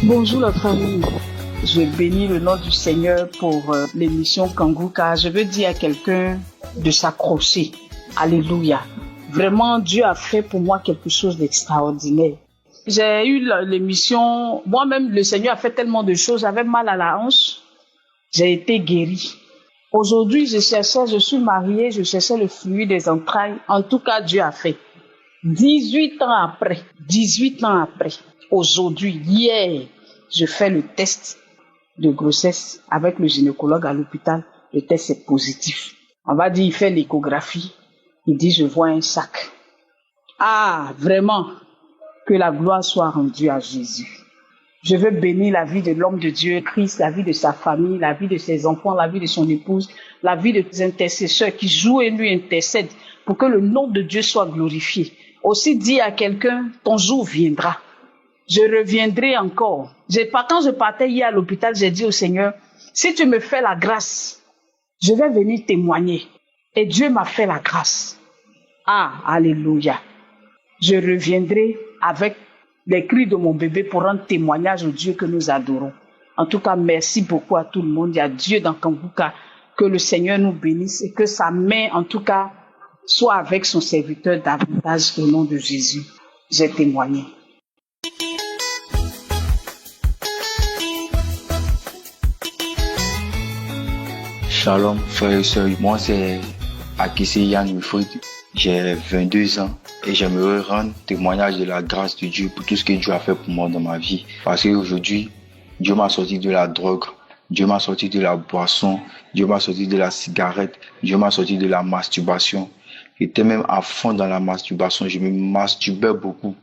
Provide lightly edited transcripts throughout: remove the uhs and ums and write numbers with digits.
Bonjour la famille. Je bénis le nom du Seigneur pour l'émission Kanguka. Je veux dire à quelqu'un de s'accrocher. Alléluia. Vraiment, Dieu a fait pour moi quelque chose d'extraordinaire. J'ai eu l'émission, moi-même, le Seigneur a fait tellement de choses. J'avais mal à la hanche. J'ai été guérie. Aujourd'hui, je suis mariée, je cherchais le fluide des entrailles. En tout cas, Dieu a fait. 18 ans après, aujourd'hui, hier, je fais le test de grossesse avec le gynécologue à l'hôpital. Le test est positif. On va dire, il fait l'échographie. Il dit, je vois un sac. Ah, vraiment, que la gloire soit rendue à Jésus. Je veux bénir la vie de l'homme de Dieu, Christ, la vie de sa famille, la vie de ses enfants, la vie de son épouse, la vie de ses intercesseurs qui jouent et lui intercèdent pour que le nom de Dieu soit glorifié. Aussi dit à quelqu'un, ton jour viendra. Je reviendrai encore. Quand je partais hier à l'hôpital, j'ai dit au Seigneur, si tu me fais la grâce, je vais venir témoigner. Et Dieu m'a fait la grâce. Ah, alléluia. Je reviendrai avec les cris de mon bébé pour rendre témoignage au Dieu que nous adorons. En tout cas, merci beaucoup à tout le monde. Il y a Dieu dans Kanguka. Que le Seigneur nous bénisse et que sa main, en tout cas, soit avec son serviteur davantage au nom de Jésus. J'ai témoigné. Shalom, frères et sœurs. Moi, c'est Akissé Yann Wilfried. J'ai 22 ans et j'aimerais rendre témoignage de la grâce de Dieu pour tout ce que Dieu a fait pour moi dans ma vie. Parce qu'aujourd'hui, Dieu m'a sorti de la drogue, Dieu m'a sorti de la boisson, Dieu m'a sorti de la cigarette, Dieu m'a sorti de la masturbation. J'étais même à fond dans la masturbation, je me masturbais beaucoup.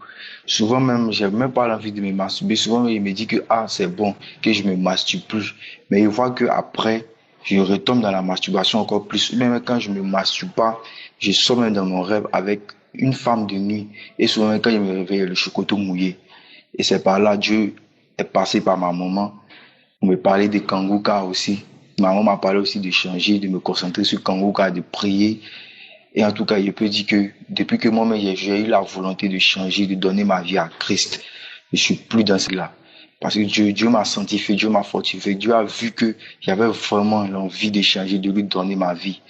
Souvent même, j'ai même pas l'envie de me masturber. Souvent, il me dit que c'est bon, que je me masturbe plus. Mais il voit que après, je retombe dans la masturbation encore plus. Même quand je me masturbe pas, je sors même dans mon rêve avec une femme de nuit. Et souvent, quand je me réveille, le chocolat mouillé. Et c'est par là, Dieu est passé par ma maman pour me parler de Kanguka aussi. Ma maman m'a parlé aussi de changer, de me concentrer sur Kanguka, de prier. Et en tout cas, je peux dire que depuis que moi-même j'ai eu la volonté de changer, de donner ma vie à Christ, je suis plus dans cela. Parce que Dieu m'a sanctifié, Dieu m'a fortifié. Dieu a vu que j'avais vraiment l'envie de changer, de lui donner ma vie.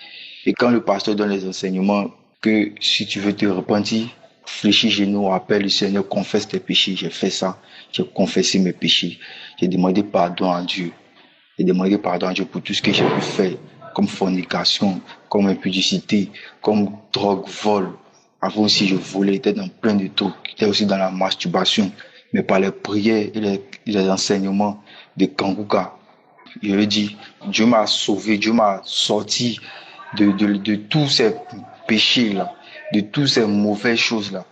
Et quand le pasteur donne les enseignements que si tu veux te repentir, fléchis genoux, appelle le Seigneur, confesse tes péchés. J'ai fait ça. J'ai confessé mes péchés. J'ai demandé pardon à Dieu. J'ai demandé pardon à Dieu pour tout ce que j'ai pu faire, comme fornication, comme impudicité, comme drogue, vol. Avant aussi, je volais, j'étais dans plein de trucs. J'étais aussi dans la masturbation. Mais par les prières et les enseignements de Kanguka, je veux dire, Dieu m'a sauvé, Dieu m'a sorti de tous ces péchés-là, de toutes ces mauvaises choses-là.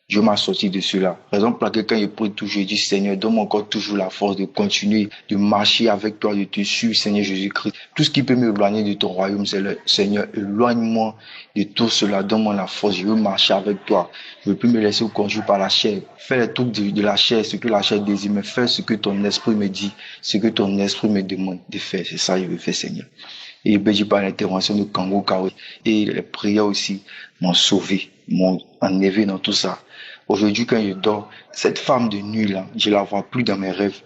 Dieu m'a sorti de cela. Raison pour laquelle quand je prie toujours, je dis, Seigneur, donne-moi encore toujours la force de continuer, de marcher avec toi, de te suivre, Seigneur Jésus-Christ. Tout ce qui peut m'éloigner de ton royaume, c'est le Seigneur, éloigne-moi de tout cela, donne-moi la force, je veux marcher avec toi. Je ne veux plus me laisser conduire par la chair. Fais les trucs de la chair, ce que la chair désire, mais fais ce que ton esprit me dit, ce que ton esprit me demande de faire. C'est ça que je veux faire, Seigneur. Et je par l'intervention de Kanguka et les prières aussi m'ont sauvé, m'ont enlevé dans tout ça. Aujourd'hui, quand je dors, cette femme de nuit là, je la vois plus dans mes rêves.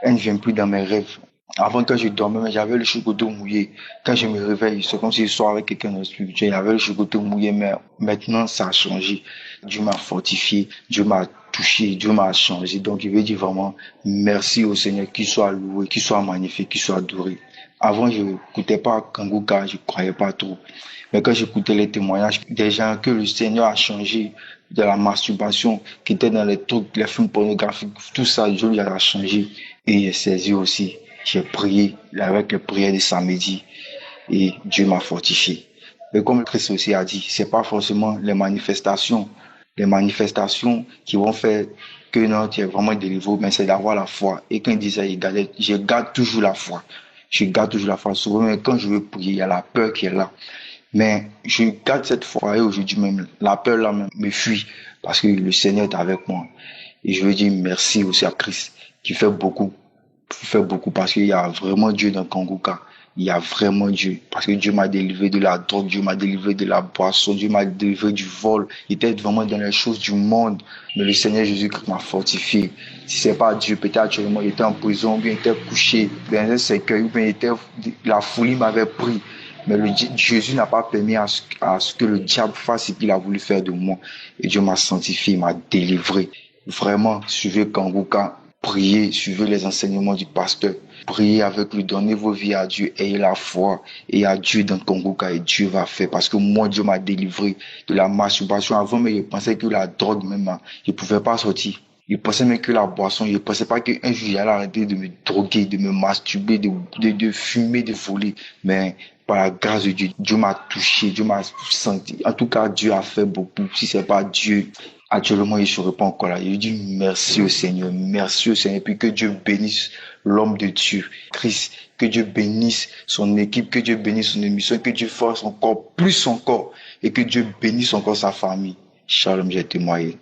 Elle ne vient plus dans mes rêves. Avant, quand je dormais, j'avais le chocolat mouillé. Quand je me réveille, c'est comme si je sors avec quelqu'un de spirituel. J'avais le chocolat mouillé, mais maintenant, ça a changé. Dieu m'a fortifié, Dieu m'a touché, Dieu m'a changé. Donc, je veux dire vraiment merci au Seigneur, qu'il soit loué, qu'il soit magnifique, qu'il soit adoré. Avant, je n'écoutais pas Kanguka, je ne croyais pas trop. Mais quand j'écoutais les témoignages des gens que le Seigneur a changé, de la masturbation, qui était dans les trucs, les films pornographiques, tout ça, Dieu lui a changé. Et j'ai saisi aussi. J'ai prié avec les prières de samedi et Dieu m'a fortifié. Et comme le Christ aussi a dit, c'est pas forcément les manifestations qui vont faire que non, tu es vraiment délivré, mais c'est d'avoir la foi. Et quand il disait, je garde toujours la foi. Je garde toujours la foi. Souvent, mais quand je veux prier, il y a la peur qui est là. Mais je garde cette foi et aujourd'hui même, la peur là même me fuit parce que le Seigneur est avec moi. Et je veux dire merci aussi à Christ qui fait beaucoup parce qu'il y a vraiment Dieu dans Kanguka. il y a vraiment Dieu. Parce que Dieu m'a délivré de la drogue, Dieu m'a délivré de la boisson, Dieu m'a délivré du vol. J'étais vraiment dans les choses du monde. Mais le Seigneur Jésus-Christ m'a fortifié. Si c'est pas Dieu, peut-être actuellement, il était en prison, ou bien il était couché dans un cercueil, ou bien la folie m'avait pris. Mais Jésus n'a pas permis à ce que le diable fasse ce qu'il a voulu faire de moi. Et Dieu m'a sanctifié, il m'a délivré. Vraiment, suivez Kanguka, priez, suivez les enseignements du pasteur. Priez avec lui, donnez vos vies à Dieu, ayez la foi et à Dieu dans Kanguka et Dieu va faire. Parce que moi, Dieu m'a délivré de la masturbation. Avant, mais je pensais que la drogue même, je ne pouvais pas sortir. Je pensais même que la boisson, je ne pensais pas qu'un jour j'allais arrêter de me droguer, de me masturber, de fumer, de voler. Mais par la grâce de Dieu, Dieu m'a touché, Dieu m'a senti. En tout cas, Dieu a fait beaucoup. Si c'est pas Dieu, actuellement, je ne serais pas encore là. Je dis merci au Seigneur, merci au Seigneur. Et puis que Dieu bénisse l'homme de Dieu, Christ, que Dieu bénisse son équipe, que Dieu bénisse son émission, que Dieu fasse encore plus encore et que Dieu bénisse encore sa famille. Shalom, j'ai témoigné.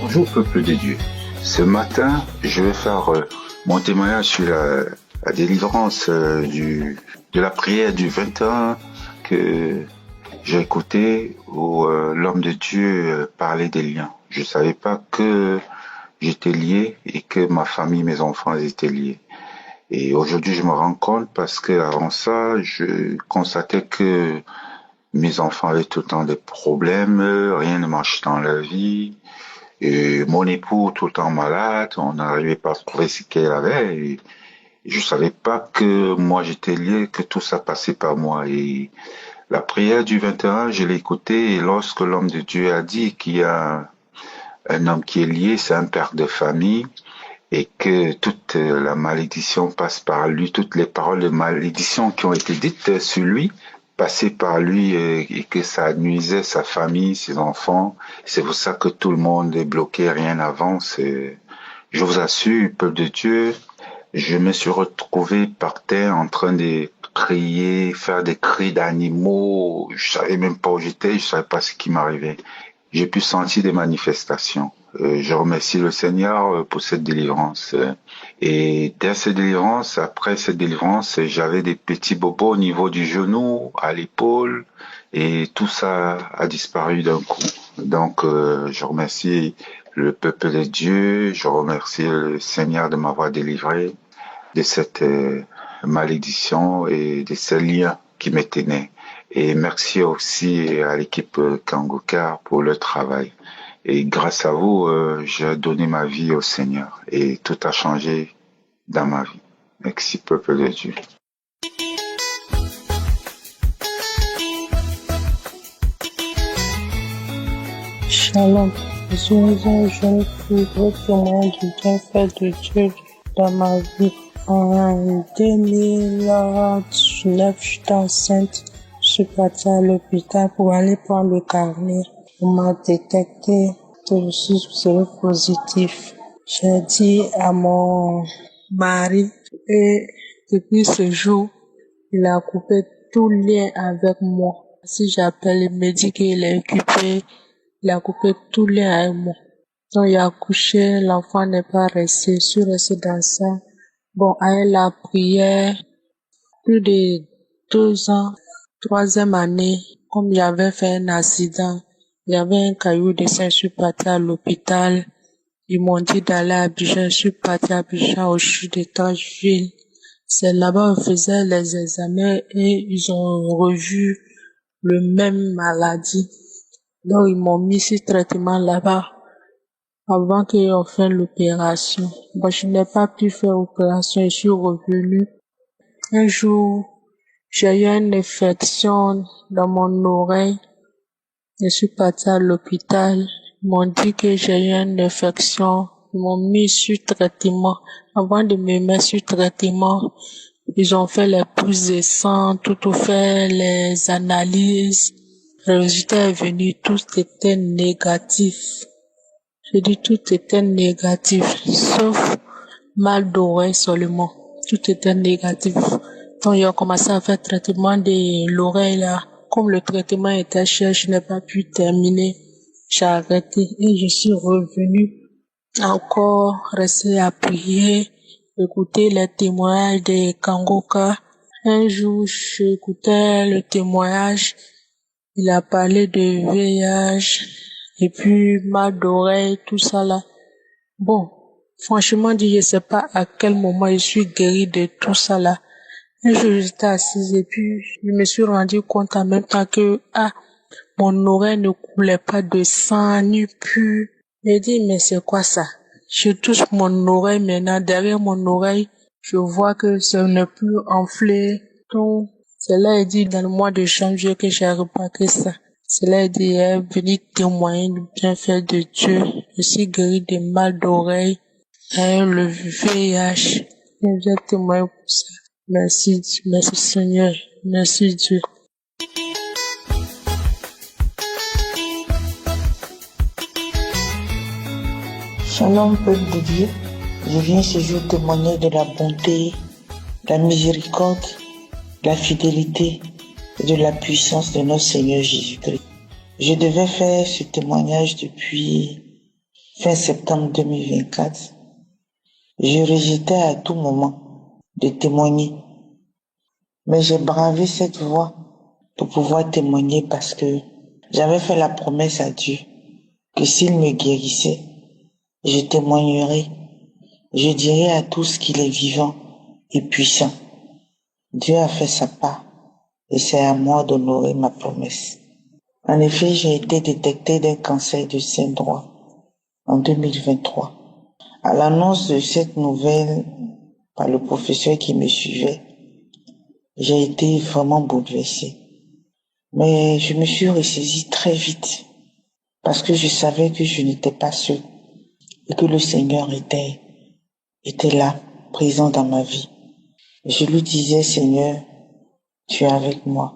Bonjour peuple de Dieu. Ce matin, je vais faire mon témoignage sur la délivrance de la prière du 21 que j'ai écouté où l'homme de Dieu parlait des liens. Je savais pas que j'étais lié et que ma famille, mes enfants étaient liés. Et aujourd'hui, je me rends compte parce que avant ça, je constatais que mes enfants avaient tout le temps des problèmes, rien ne marchait dans la vie. Et mon époux tout le temps malade, on n'arrivait pas à trouver ce qu'elle avait. Et je savais pas que moi j'étais lié, que tout ça passait par moi. Et la prière du 21, je l'ai écoutée et lorsque l'homme de Dieu a dit qu'il y a un homme qui est lié, c'est un père de famille et que toute la malédiction passe par lui, toutes les paroles de malédiction qui ont été dites sur lui passaient par lui et que ça nuisait sa famille, ses enfants. C'est pour ça que tout le monde est bloqué, rien n'avance. Je vous assure, peuple de Dieu, je me suis retrouvé par terre en train de crier, faire des cris d'animaux. Je savais même pas où j'étais, je savais pas ce qui m'arrivait. J'ai pu sentir des manifestations. Je remercie le Seigneur pour cette délivrance. Et dès cette délivrance, après cette délivrance, j'avais des petits bobos au niveau du genou, à l'épaule, et tout ça a disparu d'un coup. Donc, je remercie le peuple de Dieu, je remercie le Seigneur de m'avoir délivré de cette malédiction et de ces liens qui me tenaient. Et merci aussi à l'équipe Kanguka pour le travail. Et grâce à vous, j'ai donné ma vie au Seigneur et tout a changé dans ma vie. Merci, peuple de Dieu. Shalom. Je suis un jeune fille témoin du bienfait de Dieu dans ma vie. En 2019, j'étais enceinte. Je suis partie à l'hôpital pour aller prendre le carnet. On m'a détecté que je suis séropositif. J'ai dit à mon mari et depuis ce jour, il a coupé tout lien avec moi. Si j'appelle, il me dit qu'il est occupé. Il a coupé tout lien avec moi. Donc il a accouché, l'enfant n'est pas resté. Je suis restée dans ça. Bon, avec la prière, plus de 2 ans, 3e année, comme j'avais fait un accident, il y avait un caillou de sang, je suis partie à l'hôpital. Ils m'ont dit d'aller à Abidjan, je suis partie à Abidjan au CHU de Tancheville. C'est là-bas on faisait les examens et ils ont revu le même maladie. Donc ils m'ont mis sur traitement là-bas avant qu'on fasse l'opération. Bon, je n'ai pas pu faire l'opération, je suis revenue. Un jour, j'ai eu une infection dans mon oreille. Je suis partie à l'hôpital. Ils m'ont dit que j'ai eu une infection. Ils m'ont mis sur traitement. Avant de me mettre sur traitement, ils ont fait les prises de sang, tout fait les analyses. Le résultat est venu, tout était négatif. Je dis tout était négatif, sauf mal d'oreille seulement. Tout était négatif. Donc, ils ont commencé à faire traitement de l'oreille là. Comme le traitement était cher, je n'ai pas pu terminer. J'ai arrêté et je suis revenue encore rester à prier, écouter les témoignages des Kangoka. Un jour, j'écoutais le témoignage, il a parlé de VIH, et puis mal d'oreille, tout ça là. Bon, franchement dit, je sais pas à quel moment je suis guérie de tout ça là. Un jour, j'étais assise et puis je me suis rendu compte en même temps que, mon oreille ne coulait pas de sang ni pu. J'ai dit, mais c'est quoi ça? Je touche mon oreille maintenant, derrière mon oreille, je vois que ça n'est plus enflé. Donc, c'est là, il dit, dans le mois de janvier que j'ai remarqué ça. C'est là, il dit, il est venu témoigner du bienfait de Dieu. Je suis guéri de mal d'oreille, le VIH. Je viens témoigner pour ça. Merci, merci Seigneur, merci Dieu. Shalom, peuple de Dieu. Je viens ce jour témoigner de la bonté, la miséricorde, la fidélité et de la puissance de notre Seigneur Jésus-Christ. Je devais faire ce témoignage depuis fin septembre 2024. Je rejetais à tout moment de témoigner. Mais j'ai bravé cette voie pour pouvoir témoigner parce que j'avais fait la promesse à Dieu que s'il me guérissait, je témoignerai, je dirai à tous qu'il est vivant et puissant. Dieu a fait sa part et c'est à moi d'honorer ma promesse. En effet, j'ai été détectée d'un cancer du sein droit en 2023. À l'annonce de cette nouvelle par le professeur qui me suivait, j'ai été vraiment bouleversée. Mais je me suis ressaisie très vite parce que je savais que je n'étais pas seule et que le Seigneur était là, présent dans ma vie. Je lui disais, Seigneur, tu es avec moi.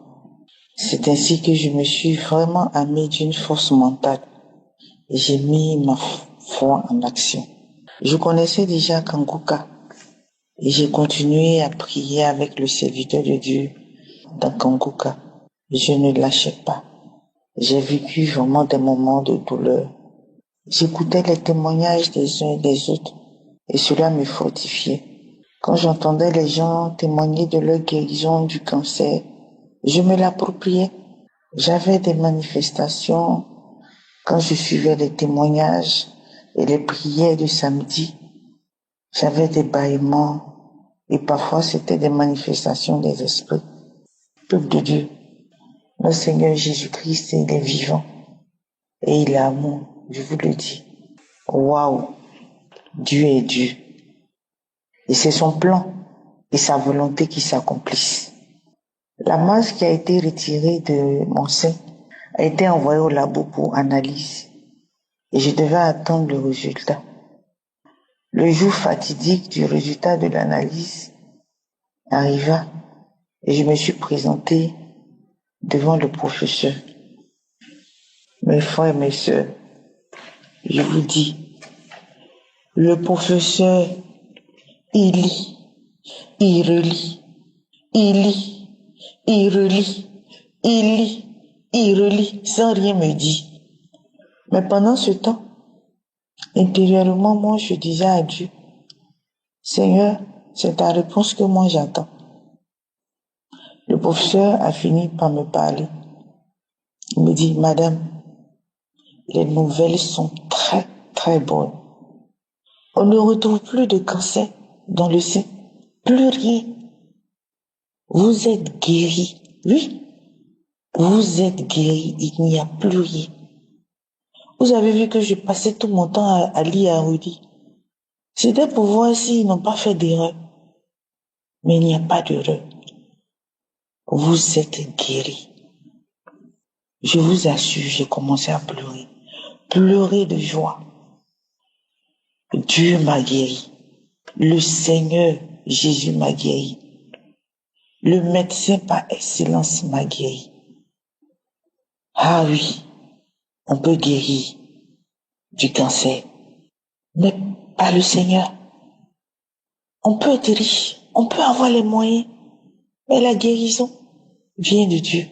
C'est ainsi que je me suis vraiment armée d'une force mentale et j'ai mis ma foi en action. Je connaissais déjà Kanguka et j'ai continué à prier avec le serviteur de Dieu dans Kanguka. Je ne lâchais pas. J'ai vécu vraiment des moments de douleur. J'écoutais les témoignages des uns et des autres et cela me fortifiait. Quand j'entendais les gens témoigner de leur guérison du cancer, je me l'appropriais. J'avais des manifestations quand je suivais les témoignages et les prières de samedi. J'avais des bâillements et parfois c'était des manifestations des esprits. Peuple de Dieu, notre Seigneur Jésus-Christ, il est vivant et il est amour, je vous le dis. Waouh, Dieu est Dieu. Et c'est son plan et sa volonté qui s'accomplissent. La masse qui a été retirée de mon sein a été envoyée au labo pour analyse et je devais attendre le résultat. Le jour fatidique du résultat de l'analyse arriva et je me suis présentée devant le professeur. Mes frères et mes sœurs, je vous dis, le professeur, il lit, il relit, il lit, il relit, il lit, il relit, sans rien me dire. Mais pendant ce temps, intérieurement, moi, je disais à Dieu, Seigneur, c'est ta réponse que moi j'attends. Le professeur a fini par me parler. Il me dit, Madame, les nouvelles sont très, très bonnes. On ne retrouve plus de cancer dans le sein. Plus rien. Vous êtes guéri. Oui. Vous êtes guéri. Il n'y a plus rien. Vous avez vu que je passais tout mon temps à lire à Rudy. C'était pour voir s'ils n'ont pas fait d'erreur. Mais il n'y a pas d'erreur. Vous êtes guéri. Je vous assure, j'ai commencé à pleurer. Pleurer de joie. Dieu m'a guéri. Le Seigneur Jésus m'a guéri. Le médecin par excellence m'a guéri. Ah oui, on peut guérir du cancer, mais pas le Seigneur. On peut être riche, on peut avoir les moyens, mais la guérison vient de Dieu.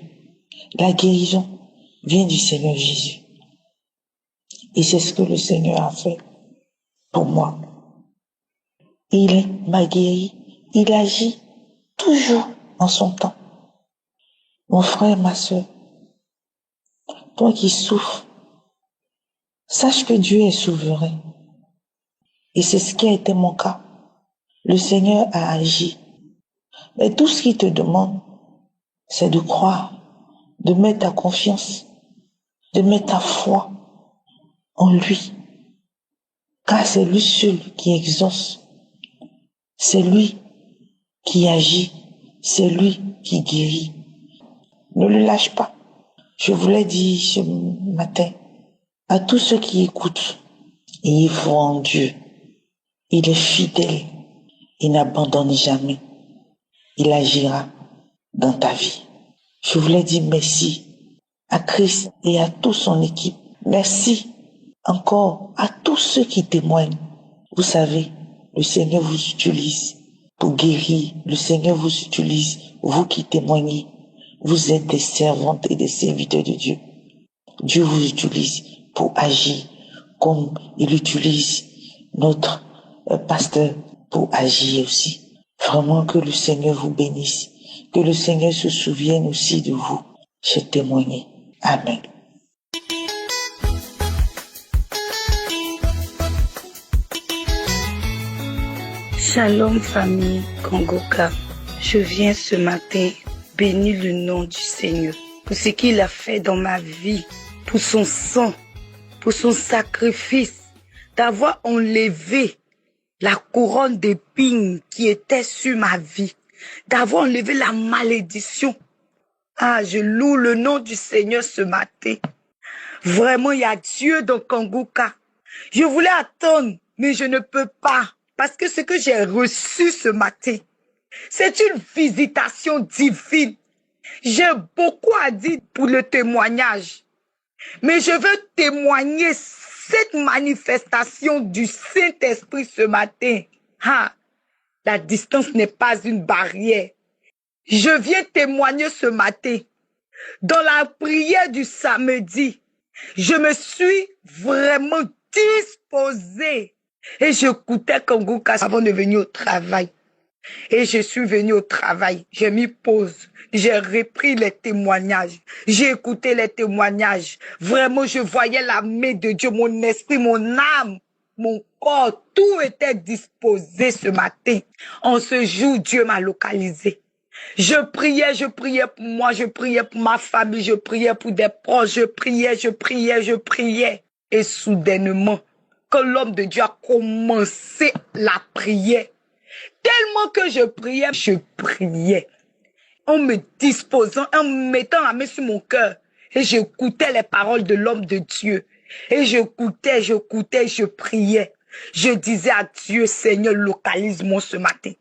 La guérison vient du Seigneur Jésus. Et c'est ce que le Seigneur a fait. pour moi. Il m'a guéri. Il agit toujours en son temps. Mon frère, ma sœur, toi qui souffres, sache que Dieu est souverain. Et c'est ce qui a été mon cas. Le Seigneur a agi. Mais tout ce qu'il te demande, c'est de croire, de mettre ta confiance, de mettre ta foi en lui. Car c'est lui seul qui exauce. C'est lui qui agit. C'est lui qui guérit. Ne le lâche pas. Je vous l'ai dit ce matin à tous ceux qui écoutent. Ayez foi en Dieu. Il est fidèle. Il n'abandonne jamais. Il agira dans ta vie. Je voulais dire merci à Christ et à toute son équipe. Merci encore à tous ceux qui témoignent. Vous savez, le Seigneur vous utilise pour guérir. Le Seigneur vous utilise, vous qui témoignez. Vous êtes des servantes et des serviteurs de Dieu. Dieu vous utilise pour agir comme il utilise notre pasteur pour agir aussi. Vraiment que le Seigneur vous bénisse. Que le Seigneur se souvienne aussi de vous. J'ai témoigné. Amen. Shalom famille Kongoka. Je viens ce matin bénir le nom du Seigneur pour ce qu'il a fait dans ma vie, pour son sang, pour son sacrifice, d'avoir enlevé la couronne d'épines qui était sur ma vie, d'avoir enlevé la malédiction. Ah, je loue le nom du Seigneur ce matin. Vraiment, il y a Dieu dans Kongoka. Je voulais attendre, mais je ne peux pas, parce que ce que j'ai reçu ce matin, c'est une visitation divine. J'ai beaucoup à dire pour le témoignage, mais je veux témoigner cette manifestation du Saint-Esprit ce matin. Ah, la distance n'est pas une barrière. Je viens témoigner ce matin. Dans la prière du samedi, je me suis vraiment disposée et j'écoutais Kongoka avant de venir au travail. Et je suis venue au travail, j'ai mis pause, j'ai repris les témoignages, j'ai écouté les témoignages. Vraiment, je voyais la main de Dieu, mon esprit, mon âme, mon corps, tout était disposé ce matin. En ce jour, Dieu m'a localisé. Je priais pour moi, je priais pour ma famille, je priais pour des proches, je priais. Et soudainement, quand l'homme de Dieu a commencé la prière, tellement que je priais, en me disposant, en mettant la main sur mon cœur, et j'écoutais les paroles de l'homme de Dieu. Et j'écoutais, je priais. Je disais à Dieu, Seigneur, localise-moi ce matin.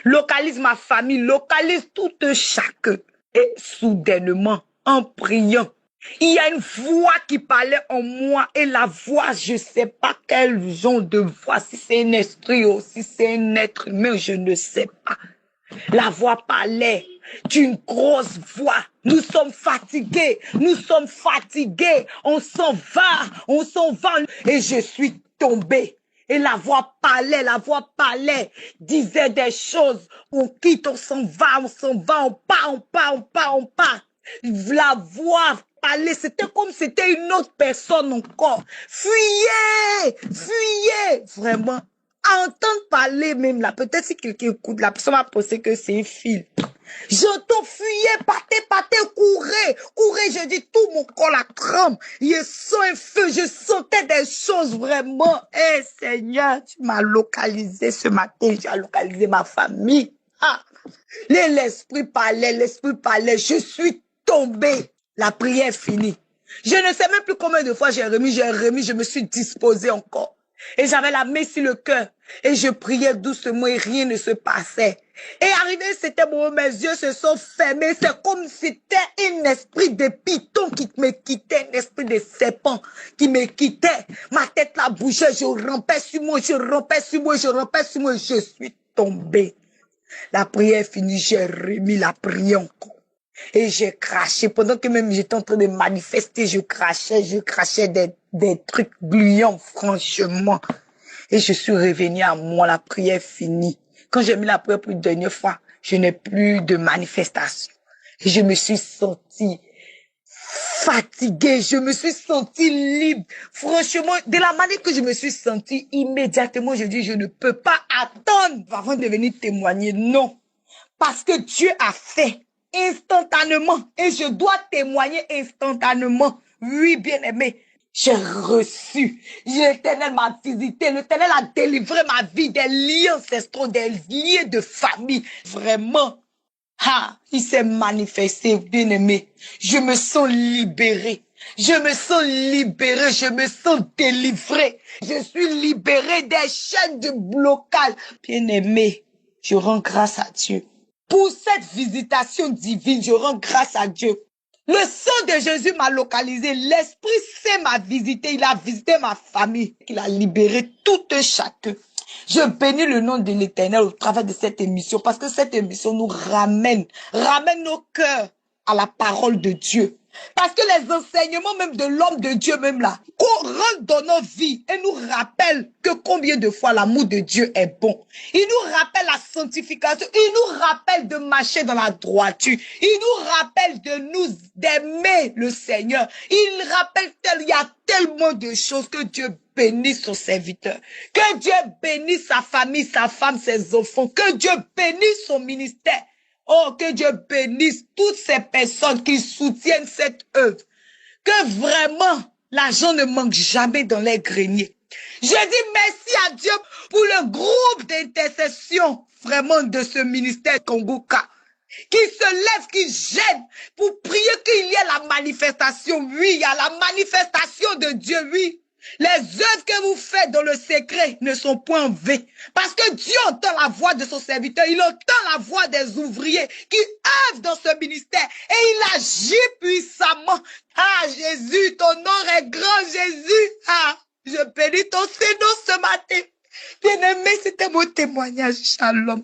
Localise ma famille, localise tout chacun. Et soudainement, en priant, il y a une voix qui parlait en moi. Et la voix, je ne sais pas quel genre de voix, si c'est un esprit ou si c'est un être humain, je ne sais pas. La voix parlait d'une grosse voix. Nous sommes fatigués, on s'en va. Et je suis tombée. Et la voix parlait, disait des choses. On quitte, on s'en va, on part. La voix parlait, c'était comme c'était une autre personne encore. Fuyez. Vraiment. À entendre parler même là, peut-être si quelqu'un écoute, la personne va penser que c'est un fil. J'entends fuyez, partez, courez, je dis tout mon corps la tremble. Je sens un feu, je sentais des choses vraiment. Eh Seigneur, tu m'as localisé ce matin, tu as localisé ma famille. Ah. L'esprit parlait, je suis tombée. La prière est finie. Je ne sais même plus combien de fois j'ai remis, je me suis disposée encore. Et j'avais la main sur le cœur. Et je priais doucement et rien ne se passait. Et arrivé, c'était bon, mes yeux se sont fermés. C'est comme si c'était un esprit de python qui me quittait, un esprit de serpent qui me quittait. Ma tête la bougeait, je rampais sur moi, je suis tombée. La prière est finie, j'ai remis la prière encore. Et j'ai craché. Pendant que même j'étais en train de manifester, je crachais des trucs gluants, franchement. Et je suis revenue à moi, la prière finie. Quand j'ai mis la prière pour une dernière fois, je n'ai plus de manifestation. Et je me suis sentie fatiguée, je me suis sentie libre. Franchement, de la manière que je me suis sentie, immédiatement, je dis, je ne peux pas attendre avant de venir témoigner. Non. Parce que Dieu a fait instantanément. Et je dois témoigner instantanément. Oui, bien-aimé. J'ai reçu. L'Éternel m'a visité. L'Éternel a délivré ma vie des liens ancestraux, des liens de famille. Vraiment. Il s'est manifesté, bien-aimé. Je me sens libérée. Je me sens libérée. Je me sens délivrée. Je suis libérée des chaînes de blocage. Bien-aimé, je rends grâce à Dieu. Pour cette visitation divine, je rends grâce à Dieu. Le sang de Jésus m'a localisé. L'Esprit Saint m'a visité. Il a visité ma famille. Il a libéré tout un chacun. Je bénis le nom de l'Éternel au travers de cette émission parce que cette émission nous ramène nos cœurs à la parole de Dieu. Parce que les enseignements même de l'homme de Dieu même là, qu'on rentre dans nos vies et nous rappelle que combien de fois l'amour de Dieu est bon. Il nous rappelle la sanctification, il nous rappelle de marcher dans la droiture, il nous rappelle d'aimer le Seigneur. Il rappelle il y a tellement de choses. Que Dieu bénisse son serviteur, que Dieu bénisse sa famille, sa femme, ses enfants, que Dieu bénisse son ministère. Oh, que Dieu bénisse toutes ces personnes qui soutiennent cette œuvre. Que vraiment, l'argent ne manque jamais dans les greniers. Je dis merci à Dieu pour le groupe d'intercession vraiment de ce ministère Congo-K. Qui se lève, qui gêne pour prier qu'il y ait la manifestation. Oui, il y a la manifestation de Dieu, oui. Les œuvres que vous faites dans le secret ne sont point en vain. Parce que Dieu entend la voix de son serviteur. Il entend la voix des ouvriers qui œuvrent dans ce ministère. Et il agit puissamment. Jésus, ton nom est grand, Jésus. Je bénis ton Seigneur ce matin. Bien-aimé, c'était mon témoignage. Shalom.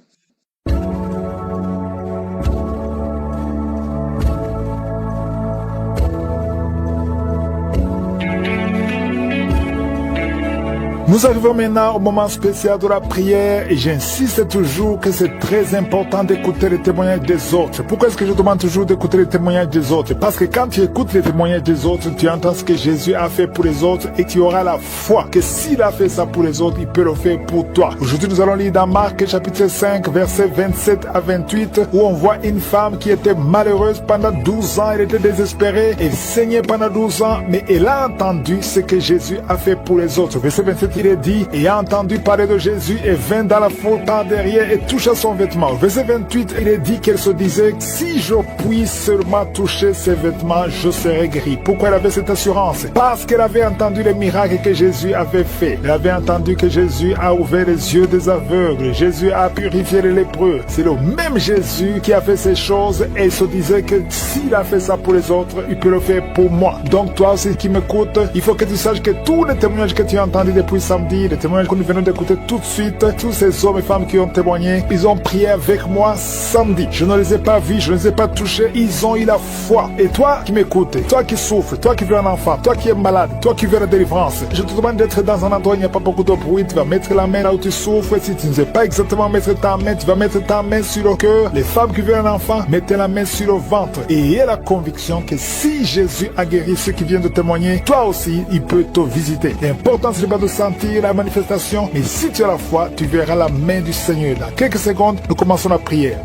Nous arrivons maintenant au moment spécial de la prière et j'insiste toujours que c'est très important d'écouter les témoignages des autres. Pourquoi est-ce que je demande toujours d'écouter les témoignages des autres? Parce que quand tu écoutes les témoignages des autres, tu entends ce que Jésus a fait pour les autres et tu auras la foi que s'il a fait ça pour les autres, il peut le faire pour toi. Aujourd'hui, nous allons lire dans Marc chapitre 5, versets 27 à 28 où on voit une femme qui était malheureuse pendant 12 ans, elle était désespérée, elle saignait pendant 12 ans, mais elle a entendu ce que Jésus a fait pour les autres. Verset 27, il est dit, et a entendu parler de Jésus et vint dans la foule par derrière et toucha son vêtement. Verset 28, il est dit qu'elle se disait, si je puis seulement toucher ses vêtements, je serai guéri. Pourquoi elle avait cette assurance? Parce qu'elle avait entendu les miracles que Jésus avait fait. Elle avait entendu que Jésus a ouvert les yeux des aveugles. Jésus a purifié les lépreux. C'est le même Jésus qui a fait ces choses et elle se disait que s'il a fait ça pour les autres, il peut le faire pour moi. Donc toi aussi qui m'écoutes, il faut que tu saches que tous les témoignages que tu as entendus depuis samedi, les témoignages que nous venons d'écouter tout de suite, tous ces hommes et femmes qui ont témoigné, ils ont prié avec moi samedi. Je ne les ai pas vus, je ne les ai pas touchés, ils ont eu la foi. Et toi qui m'écoutes, toi qui souffres, toi qui veux un enfant, toi qui es malade, toi qui veux la délivrance, je te demande d'être dans un endroit où il n'y a pas beaucoup de bruit, tu vas mettre la main là où tu souffres. Si tu ne sais pas exactement mettre ta main, tu vas mettre ta main sur le cœur. Les femmes qui veulent un enfant, mettez la main sur le ventre et aie la conviction que si Jésus a guéri ceux qui viennent de témoigner, toi aussi, il peut te visiter. L'important, c'est pas de sentir la manifestation, mais si tu as la foi, tu verras la main du Seigneur. Dans quelques secondes, nous commençons la prière.